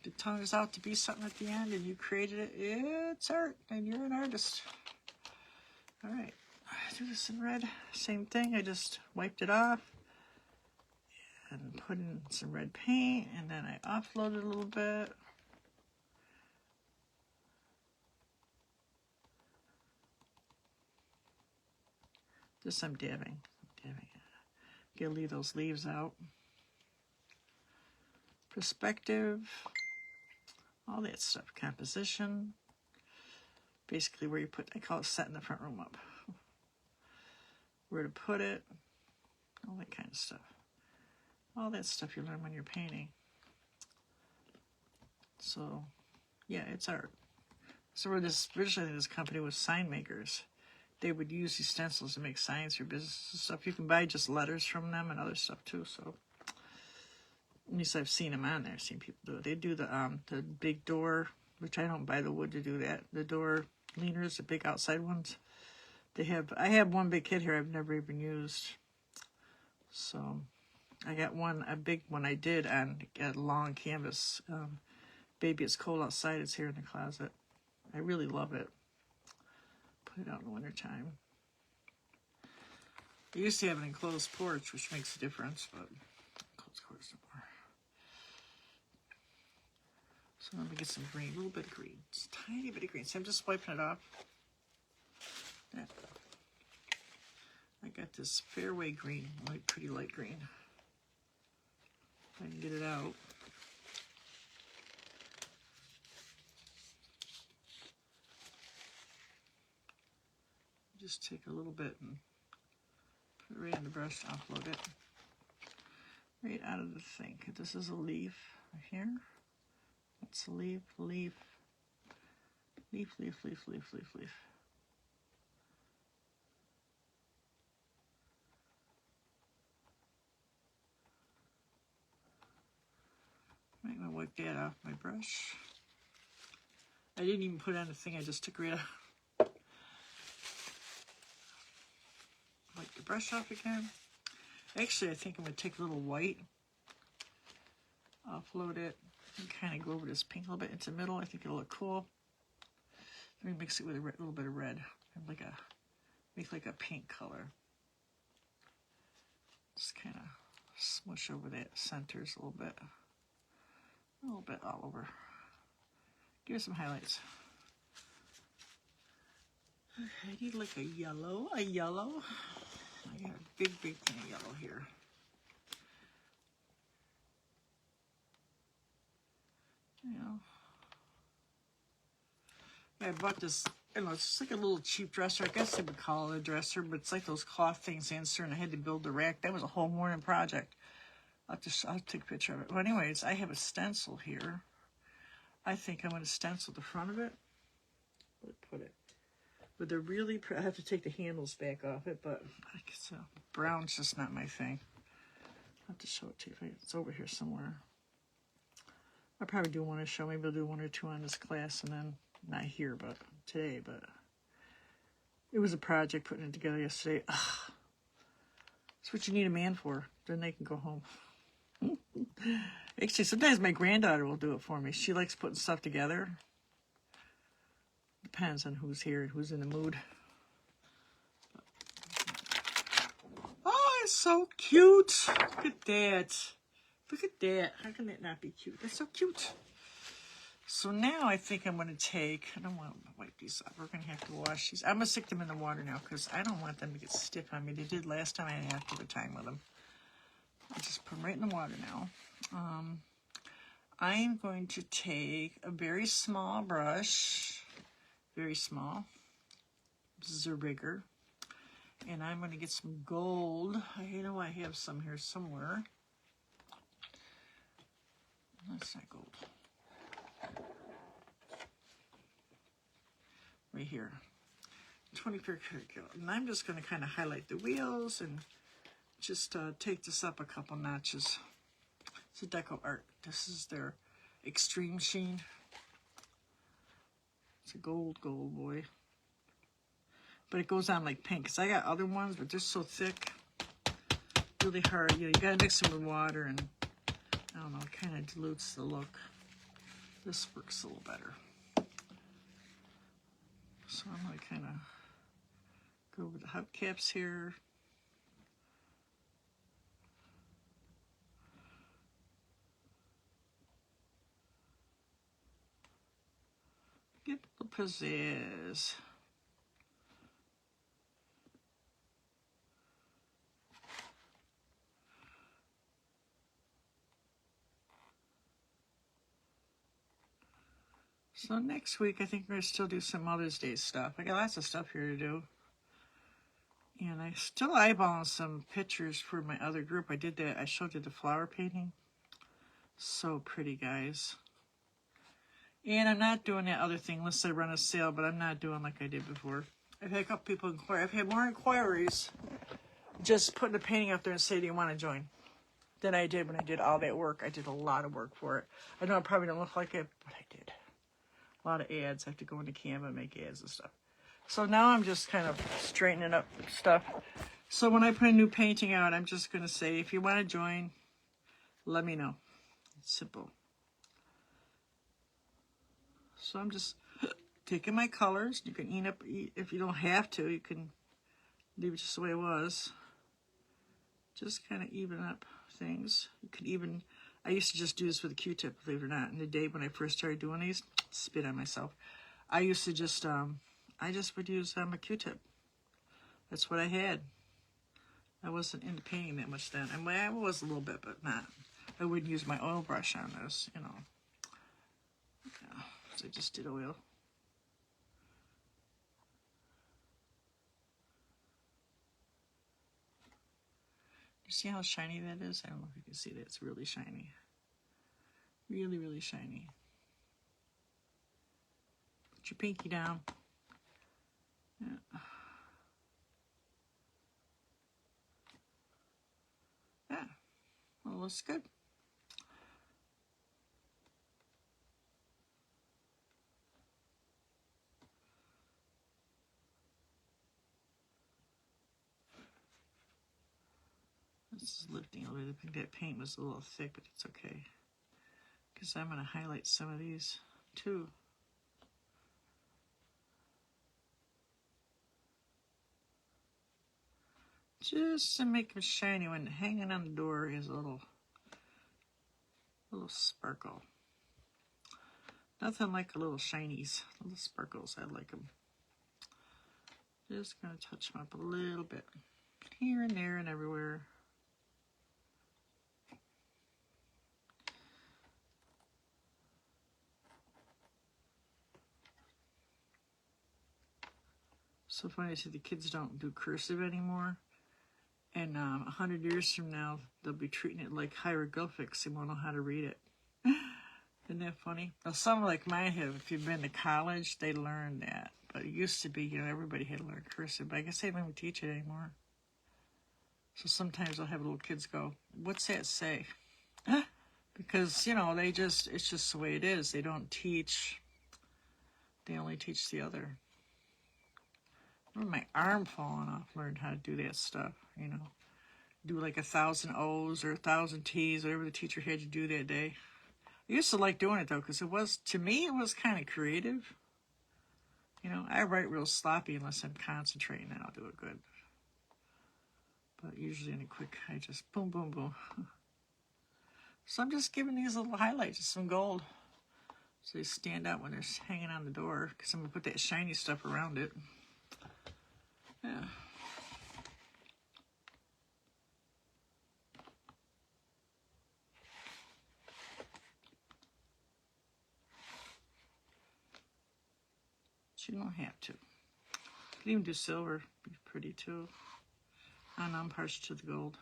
If it turns out to be something at the end and you created it, it's art. And you're an artist. Alright. I do this in red. Same thing. I just wiped it off. and put in some red paint, and then I offload it a little bit. Just some dabbing. Gotta leave those leaves out. Perspective, all that stuff. Composition, basically where you put, I call it setting the front room up. Where to put it, all that kind of stuff. All that stuff you learn when you're painting. So, yeah, it's art. So originally this company was sign makers. They would use these stencils to make signs for business and stuff. You can buy just letters from them and other stuff too. So at least I've seen them on there. I've seen people do it. They do the big door, which I don't buy the wood to do that. The door leaners, the big outside ones. I have one big kit here I've never even used. So I got a big one I did on a long canvas. Baby, It's Cold Outside. It's here in the closet. I really love it. Put it out in the wintertime. I used to have an enclosed porch, which makes a difference, but enclosed porch no more. So let me get some green, a little bit of green. Just a tiny bit of green. So I'm just wiping it off. I got this fairway green, pretty light green. If I can get it out. Just take a little bit and put it right in the brush, offload it. Right out of the thing. This is a leaf right here. That's a leaf, leaf, leaf, leaf, leaf, leaf, leaf, leaf. I'm going to wipe that off my brush. I didn't even put on the thing, I just took it right off. Wipe the brush off again. Actually, I think I'm going to take a little white, offload it, and kind of go over this pink a little bit into the middle. I think it'll look cool. Let me mix it with a little bit of red. Make like a pink color. Just kind of smush over that centers a little bit. A little bit all over. Give it some highlights. Okay, I need like a yellow. I got a big thing of yellow here. I bought this, it's just like a little cheap dresser. I guess they would call it a dresser, but it's like those cloth things answer, and I had to build the rack. That was a whole morning project. I'll take a picture of it. Well, anyways, I have a stencil here. I think I'm going to stencil the front of it. Put it. But they're really, I have to take the handles back off it, but I guess brown's just not my thing. I'll have to show it to you. It's over here somewhere. I'll probably do one to show. Maybe I'll do one or two on this class, and then not here, but today. But it was a project putting it together yesterday. Ugh. That's what you need a man for. Then they can go home. Actually, sometimes my granddaughter will do it for me. She likes putting stuff together. Depends on who's here and who's in the mood. Oh, it's so cute. Look at that. Look at that. How can that not be cute? That's so cute. So now I think I'm going to take, I don't want to wipe these up. We're going to have to wash these. I'm going to stick them in the water now because I don't want them to get stiff on me. They did last time. I had half the time with them. I'll just put them right in the water now. I'm going to take a very small brush, very small, Zerbiger, and I'm going to get some gold. I know I have some here somewhere. That's not gold. Right here. 24 karat gold. And I'm just going to kind of highlight the wheels and just take this up a couple notches. It's a Deco Art. This is their Extreme Sheen. It's a gold boy. But it goes on like pink. Because I got other ones, but they're so thick. Really hard. You got to mix them with water, and I don't know, it kind of dilutes the look. This works a little better. So I'm going to kind of go over the hubcaps here. Get a little pizzazz. So next week, I think we're going to still do some Mother's Day stuff. I got lots of stuff here to do. And I still eyeballing some pictures for my other group. I did that. I showed you the flower painting. So pretty, guys. And I'm not doing that other thing unless I run a sale, but I'm not doing like I did before. I've had a couple people inquire. I've had more inquiries just putting the painting up there and say, do you want to join? Than I did when I did all that work. I did a lot of work for it. I know it probably don't look like it, but I did. A lot of ads. I have to go into Canva and make ads and stuff. So now I'm just kind of straightening up stuff. So when I put a new painting out, I'm just going to say, if you want to join, let me know. It's simple. So I'm just taking my colors. You can eat if you don't have to. You can leave it just the way it was. Just kind of even up things. You could even, I used to just do this with a Q-tip, believe it or not. In the day when I first started doing these, spit on myself. I used to just, I just would use a Q-tip. That's what I had. I wasn't into painting that much then. And I was a little bit, but not. I wouldn't use my oil brush on this, you know. Yeah, so I just did oil. You see how shiny that is? I don't know if you can see that. It's really shiny. Really, really shiny. Put your pinky down. Yeah. Yeah. Well, looks good. This is lifting a little bit. I think that paint was a little thick, but it's okay. Because I'm going to highlight some of these too. Just to make them shiny when hanging on the door is a little sparkle. Nothing like a little shinies, little sparkles. I like them. Just going to touch them up a little bit. Here and there and everywhere. So funny, I see the kids don't do cursive anymore. And 100 years from now, they'll be treating it like hieroglyphics. They won't know how to read it. Isn't that funny? Now, some like mine have, if you've been to college, they learn that. But it used to be, you know, everybody had to learn cursive. But I guess they don't even teach it anymore. So sometimes I'll have little kids go, what's that say? Because, you know, it's just the way it is. They don't teach, they only teach the other. I remember my arm falling off, learned how to do that stuff, you know. Do like 1,000 O's or 1,000 T's, whatever the teacher had you do that day. I used to like doing it though, because it was, to me, it was kind of creative. You know, I write real sloppy unless I'm concentrating, and I'll do it good. But usually in a quick, I just boom, boom, boom. So I'm just giving these little highlights of some gold. So they stand out when they're hanging on the door, because I'm going to put that shiny stuff around it. Yeah. But you don't have to. You can even do silver, be pretty too. I'm partial to the gold.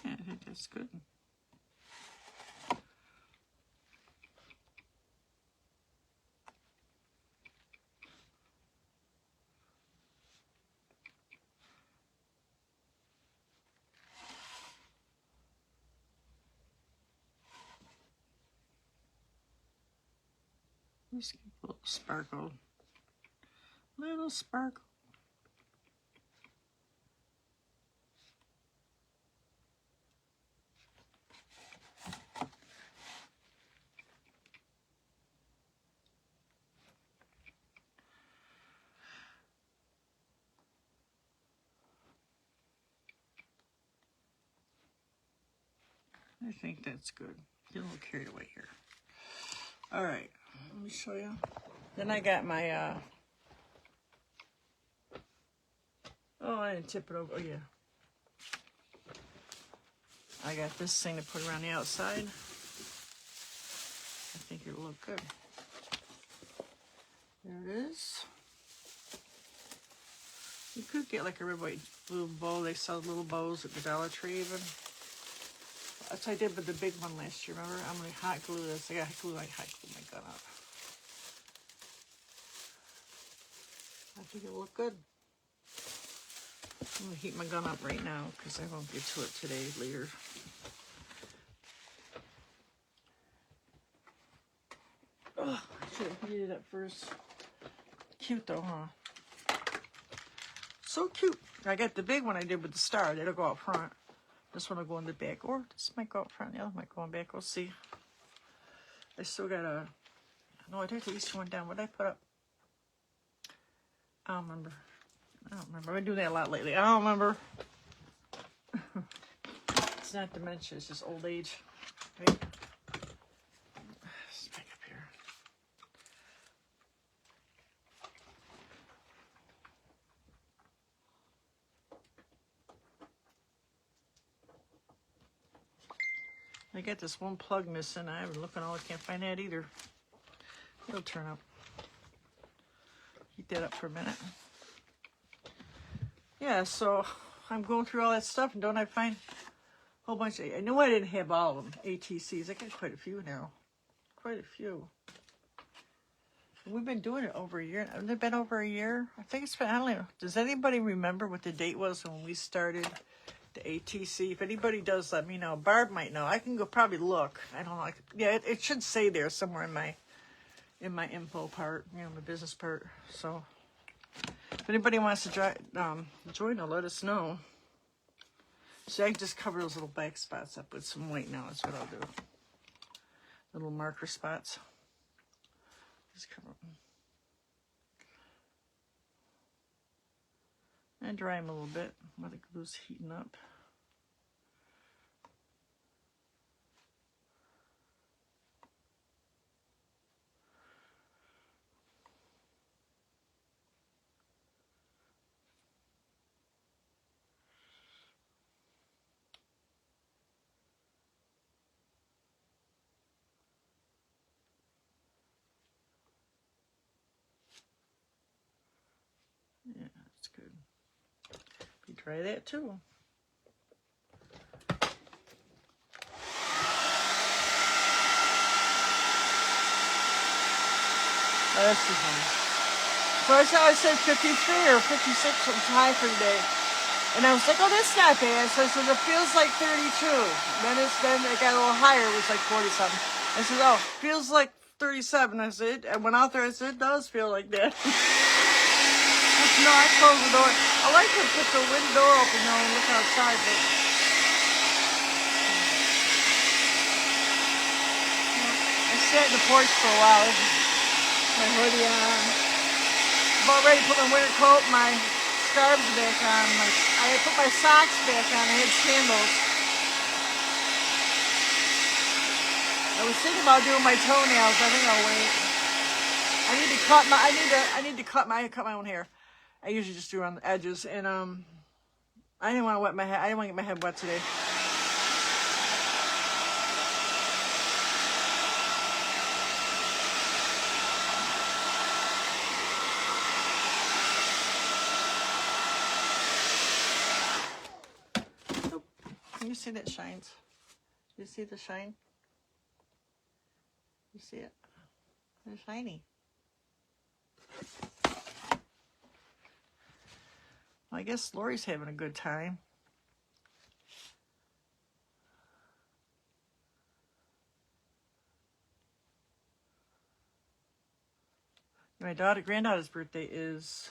Yeah, I think that's good. Just give a little sparkle. Little sparkle. I think that's good. Get a little carried away here. All right, let me show you. Then I got my, oh, I didn't tip it over. Oh, yeah. I got this thing to put around the outside. I think it'll look good. There it is. You could get like a red, white, blue bow. They sell little bows at the Dollar Tree even. That's what I did with the big one last year, remember? I'm going to hot glue this. I got hot glue my gun up. I think it'll look good. I'm going to heat my gun up right now because I won't get to it today, later. Oh, I should have heated it up first. Cute though, huh? So cute. I got the big one I did with the star. That'll go out front. This one will go in the back. Or this might go out front. The other might go in back. We'll see. I still got a... No, I took the Easter one down. What did I put up? I don't remember. I've been doing that a lot lately. I don't remember. It's not dementia. It's just old age. Right? It's back up here. I got this one plug missing. I've been looking all. I can't find that either. It'll turn up. Heat that up for a minute. Yeah, so I'm going through all that stuff, and don't I find a whole bunch of... I knew I didn't have all of them, ATCs. I got quite a few now. Quite a few. We've been doing it over a year. Hasn't it been over a year? I think it's been... I don't know. Does anybody remember what the date was when we started the ATC? If anybody does, let me know. Barb might know. I can go probably look. I don't know. Yeah, it should say there somewhere in my info part, you know, my business part. So... if anybody wants to join, let us know. So I can just cover those little back spots up with some white now. That's what I'll do. Little marker spots. Just cover them. And dry them a little bit while the glue's heating up. Yeah, that's good. You try that too. Oh, that's too funny. So I said 53 or 56 was high for today. And I was like, oh, that's not bad. So I said, it feels like 32. Then it got a little higher. It was like 47. I said, oh, feels like 37. I said, I went out there. I said, it does feel like that. No, I closed the door. I like to put the window open though and look outside, but I sat in the porch for a while. My hoodie on. About ready to put my winter coat, my scarves back on. I put my socks back on. I had sandals. I was thinking about doing my toenails. I think I'll wait. I need to cut my own hair. I usually just do around the edges, and I didn't want to wet my head. I didn't want to get my head wet today. Oh, can you see that shines? You see the shine? You see it? It's shiny. I guess Lori's having a good time. You my granddaughter's birthday is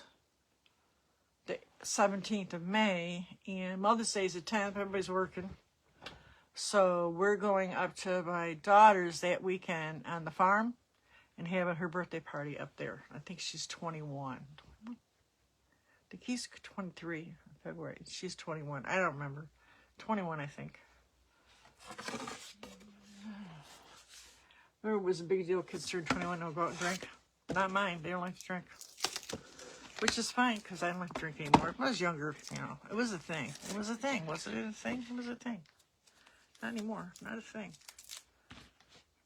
the 17th of May, and Mother's Day is the 10th. Everybody's working. So we're going up to my daughter's that weekend on the farm and having her birthday party up there. I think she's 21. I think he's 23 in February. She's 21. I don't remember. 21, I think. It was a big deal. Kids turned 21, don't go out and drink. Not mine. They don't like to drink. Which is fine, because I don't like to drink anymore. When I was younger, you know, it was a thing. It was a thing. Wasn't it a thing? It was a thing. Not anymore. Not a thing.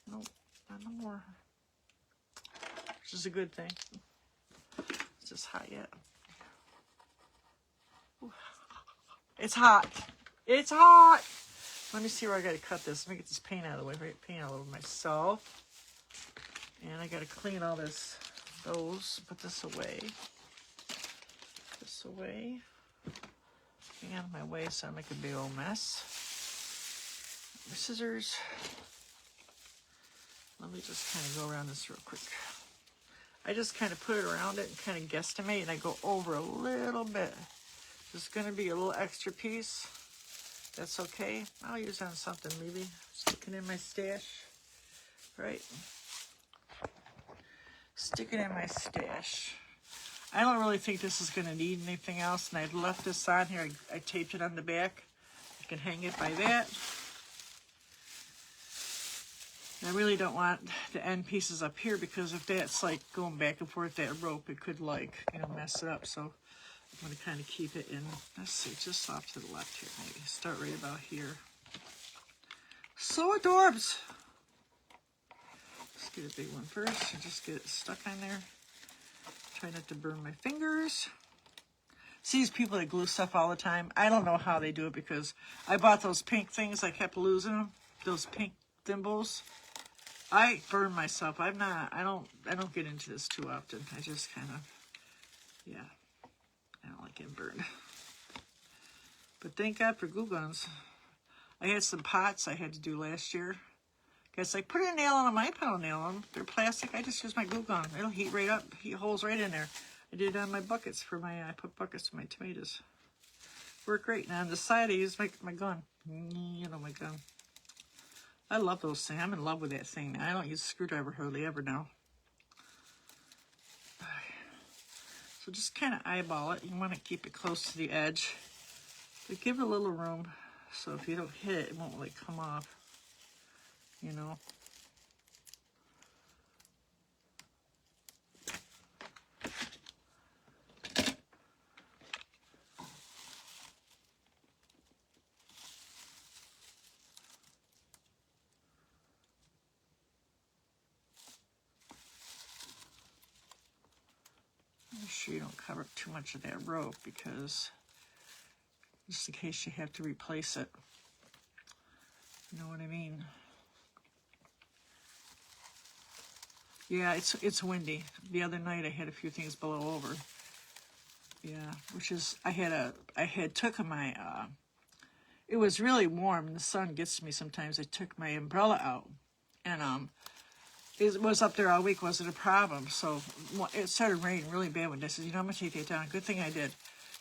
Nope. Not no more. Which is a good thing. It's just hot yet. Ooh. It's hot. It's hot. Let me see where I got to cut this. Let me get this paint out of the way. Right, paint all over myself. And I got to clean all this, put this away. This away. Get out of my way so I make a big old mess. My scissors. Let me just kind of go around this real quick. I just kind of put it around it and kind of guesstimate, and I go over a little bit. There's going to be a little extra piece. That's okay. I'll use it on something maybe. Stick it in my stash. Right. Stick it in my stash. I don't really think this is going to need anything else, and I left this on here. I taped it on the back. I can hang it by that. I really don't want the end pieces up here, because if that's like going back and forth, that rope, it could like, you know, mess it up. So I'm going to kind of keep it in, let's see, just off to the left here, maybe. Start right about here. So adorbs. Let's get a big one first and just get it stuck on there. Try not to burn my fingers. See these people that glue stuff all the time? I don't know how they do it, because I bought those pink things. I kept losing them. Those pink thimbles. I burn myself. I don't get into this too often. I just kind of, yeah. I don't like getting burned. But thank God for glue guns. I had some pots I had to do last year. Guys, like, put a nail on them. I put a nail on them. They're plastic. I just use my glue gun. It'll heat right up. Heat holes right in there. I did it on my buckets for my, I put buckets for my tomatoes. Work great. Now on the side, I use my gun. You know, my gun. I love those things. I'm in love with that thing. I don't use a screwdriver hardly ever now. So just kind of eyeball it. You want to keep it close to the edge. But give it a little room, so if you don't hit it, it won't like come off. You know. Make sure you don't cover up too much of that rope, because just in case you have to replace it. You know what I mean? Yeah, it's windy. The other night I had a few things blow over. Yeah, which is, I had took my, it was really warm and the sun gets to me sometimes. I took my umbrella out, and it was up there all week, wasn't a problem. So it started raining really bad one day. I said, you know, I'm going to take it down. Good thing I did.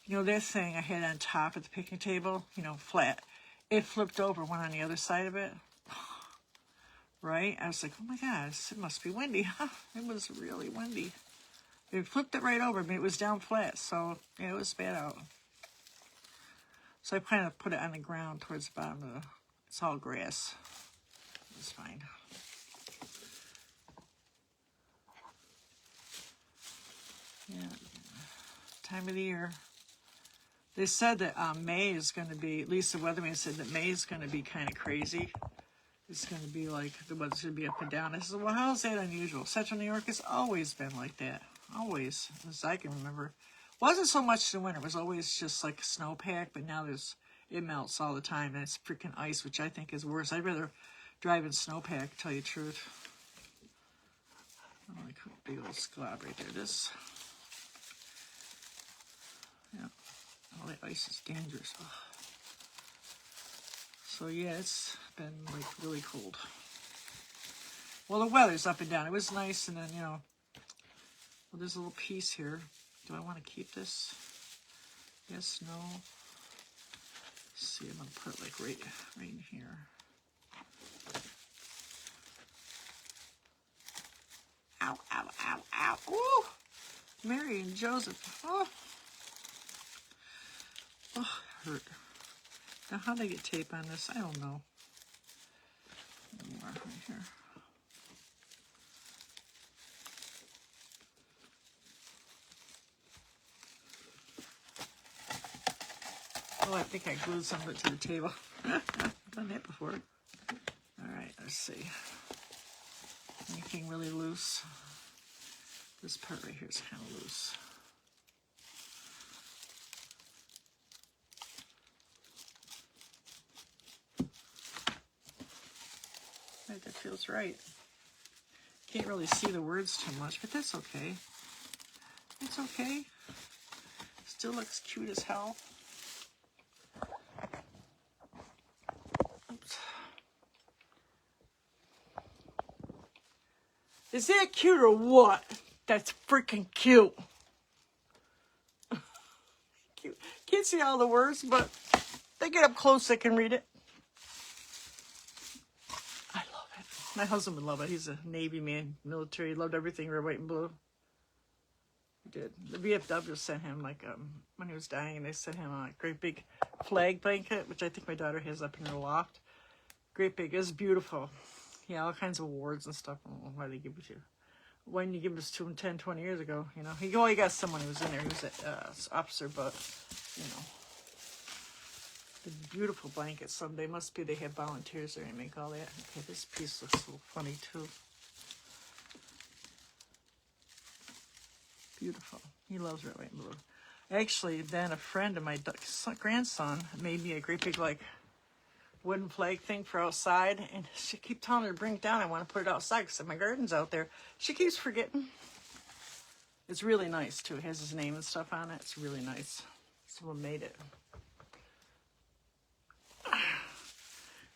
You know, that thing I had on top of the picnic table, you know, flat, it flipped over, went on the other side of it. Right? I was like, oh my gosh, it must be windy. It was really windy. It flipped it right over, but it was down flat. So, yeah, it was bad out. So I kind of put it on the ground towards the bottom of the, it's all grass. It's fine. Yeah, time of the year. They said that May is going to be, at least the weatherman said that May is going to be kind of crazy. It's going to be like, the weather's going to be up and down. I said, well, how is that unusual? Central New York has always been like that. Always, as I can remember. It wasn't so much the winter. It was always just like a snowpack, but now it melts all the time, and it's freaking ice, which I think is worse. I'd rather drive in snowpack, to tell you the truth. Oh, like a big old squab right there. This. Yeah. Oh, that ice is dangerous. Oh. So yeah, it's been like really cold. Well, the weather's up and down. It was nice, and then, you know, Well, there's a little piece here. Do I want to keep this? Yes, no. Let's see, I'm going to put it like right in here. Ow, ow, ow, ow. Ooh! Mary and Joseph. Oh, hurt. Now, how do I get tape on this? I don't know. More right here. Oh, I think I glued some of it to the table. I've done that before. All right, let's see. Anything really loose? This part right here is kind of loose. Right, that feels right. Can't really see the words too much, but that's okay. It's okay. Still looks cute as hell. Oops. Is that cute or what? That's freaking cute. Cute. Can't see all the words, but they get up close, they can read it. I love it. My husband would love it. He's a Navy man, military. He loved everything red, white, and blue. He did. The VFW sent him, like, when he was dying, and they sent him a great big flag blanket, which I think my daughter has up in her loft. Great big. It was beautiful. Yeah, all kinds of awards and stuff. I don't know why they give it to you. When you give this to him 10, 20 years ago, you know. He only got someone who was in there who was an officer, but, you know. The beautiful blankets. Someday must be they have volunteers there and make all that. Okay, this piece looks a little funny too. Beautiful. He loves red, white, and blue. Actually, then a friend of my grandson made me a great big, like, wooden flag thing for outside, and she keep telling her to bring it down. I want to put it outside because my garden's out there. She keeps forgetting. It's really nice too. It has his name and stuff on it. It's really nice. Someone made it.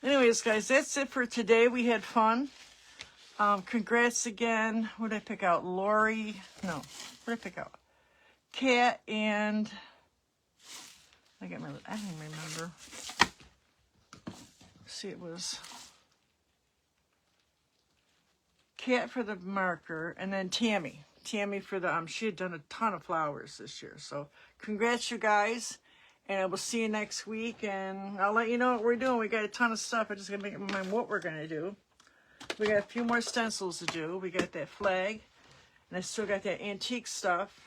Anyways, guys, that's it for today. We had fun. Congrats again. What did I pick out? Lori? No. What did I pick out? Kat and I don't even remember. See, it was Kat for the marker, and then Tammy for the she had done a ton of flowers this year. So congrats, you guys, and I will see you next week, and I'll let you know what we're doing. We got a ton of stuff. I just gotta make up my mind what we're gonna do. We got a few more stencils to do. We got that flag, and I still got that antique stuff,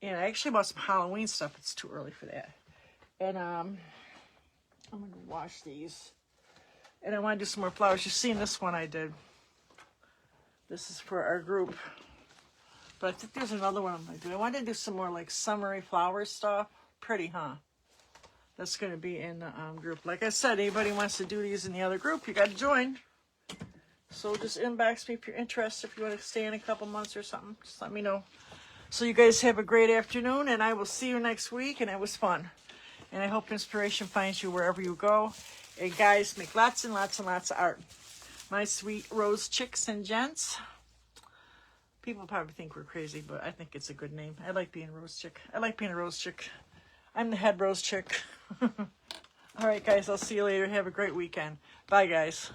and I actually bought some Halloween stuff. It's too early for that. And I'm gonna wash these, and I want to do some more flowers. You've seen this one I did. This is for our group, but I think there's another one I'm gonna do. I wanted to do some more like summery flower stuff. Pretty, huh? That's gonna be in the group. Like I said, anybody wants to do these in the other group, you got to join. So just inbox me if you're interested. If you want to stay in a couple months or something, just let me know. So you guys have a great afternoon, and I will see you next week. And it was fun. And I hope inspiration finds you wherever you go. And guys, make lots and lots and lots of art. My sweet rose chicks and gents. People probably think we're crazy, but I think it's a good name. I like being a rose chick. I like being a rose chick. I'm the head rose chick. All right, guys, I'll see you later. Have a great weekend. Bye, guys.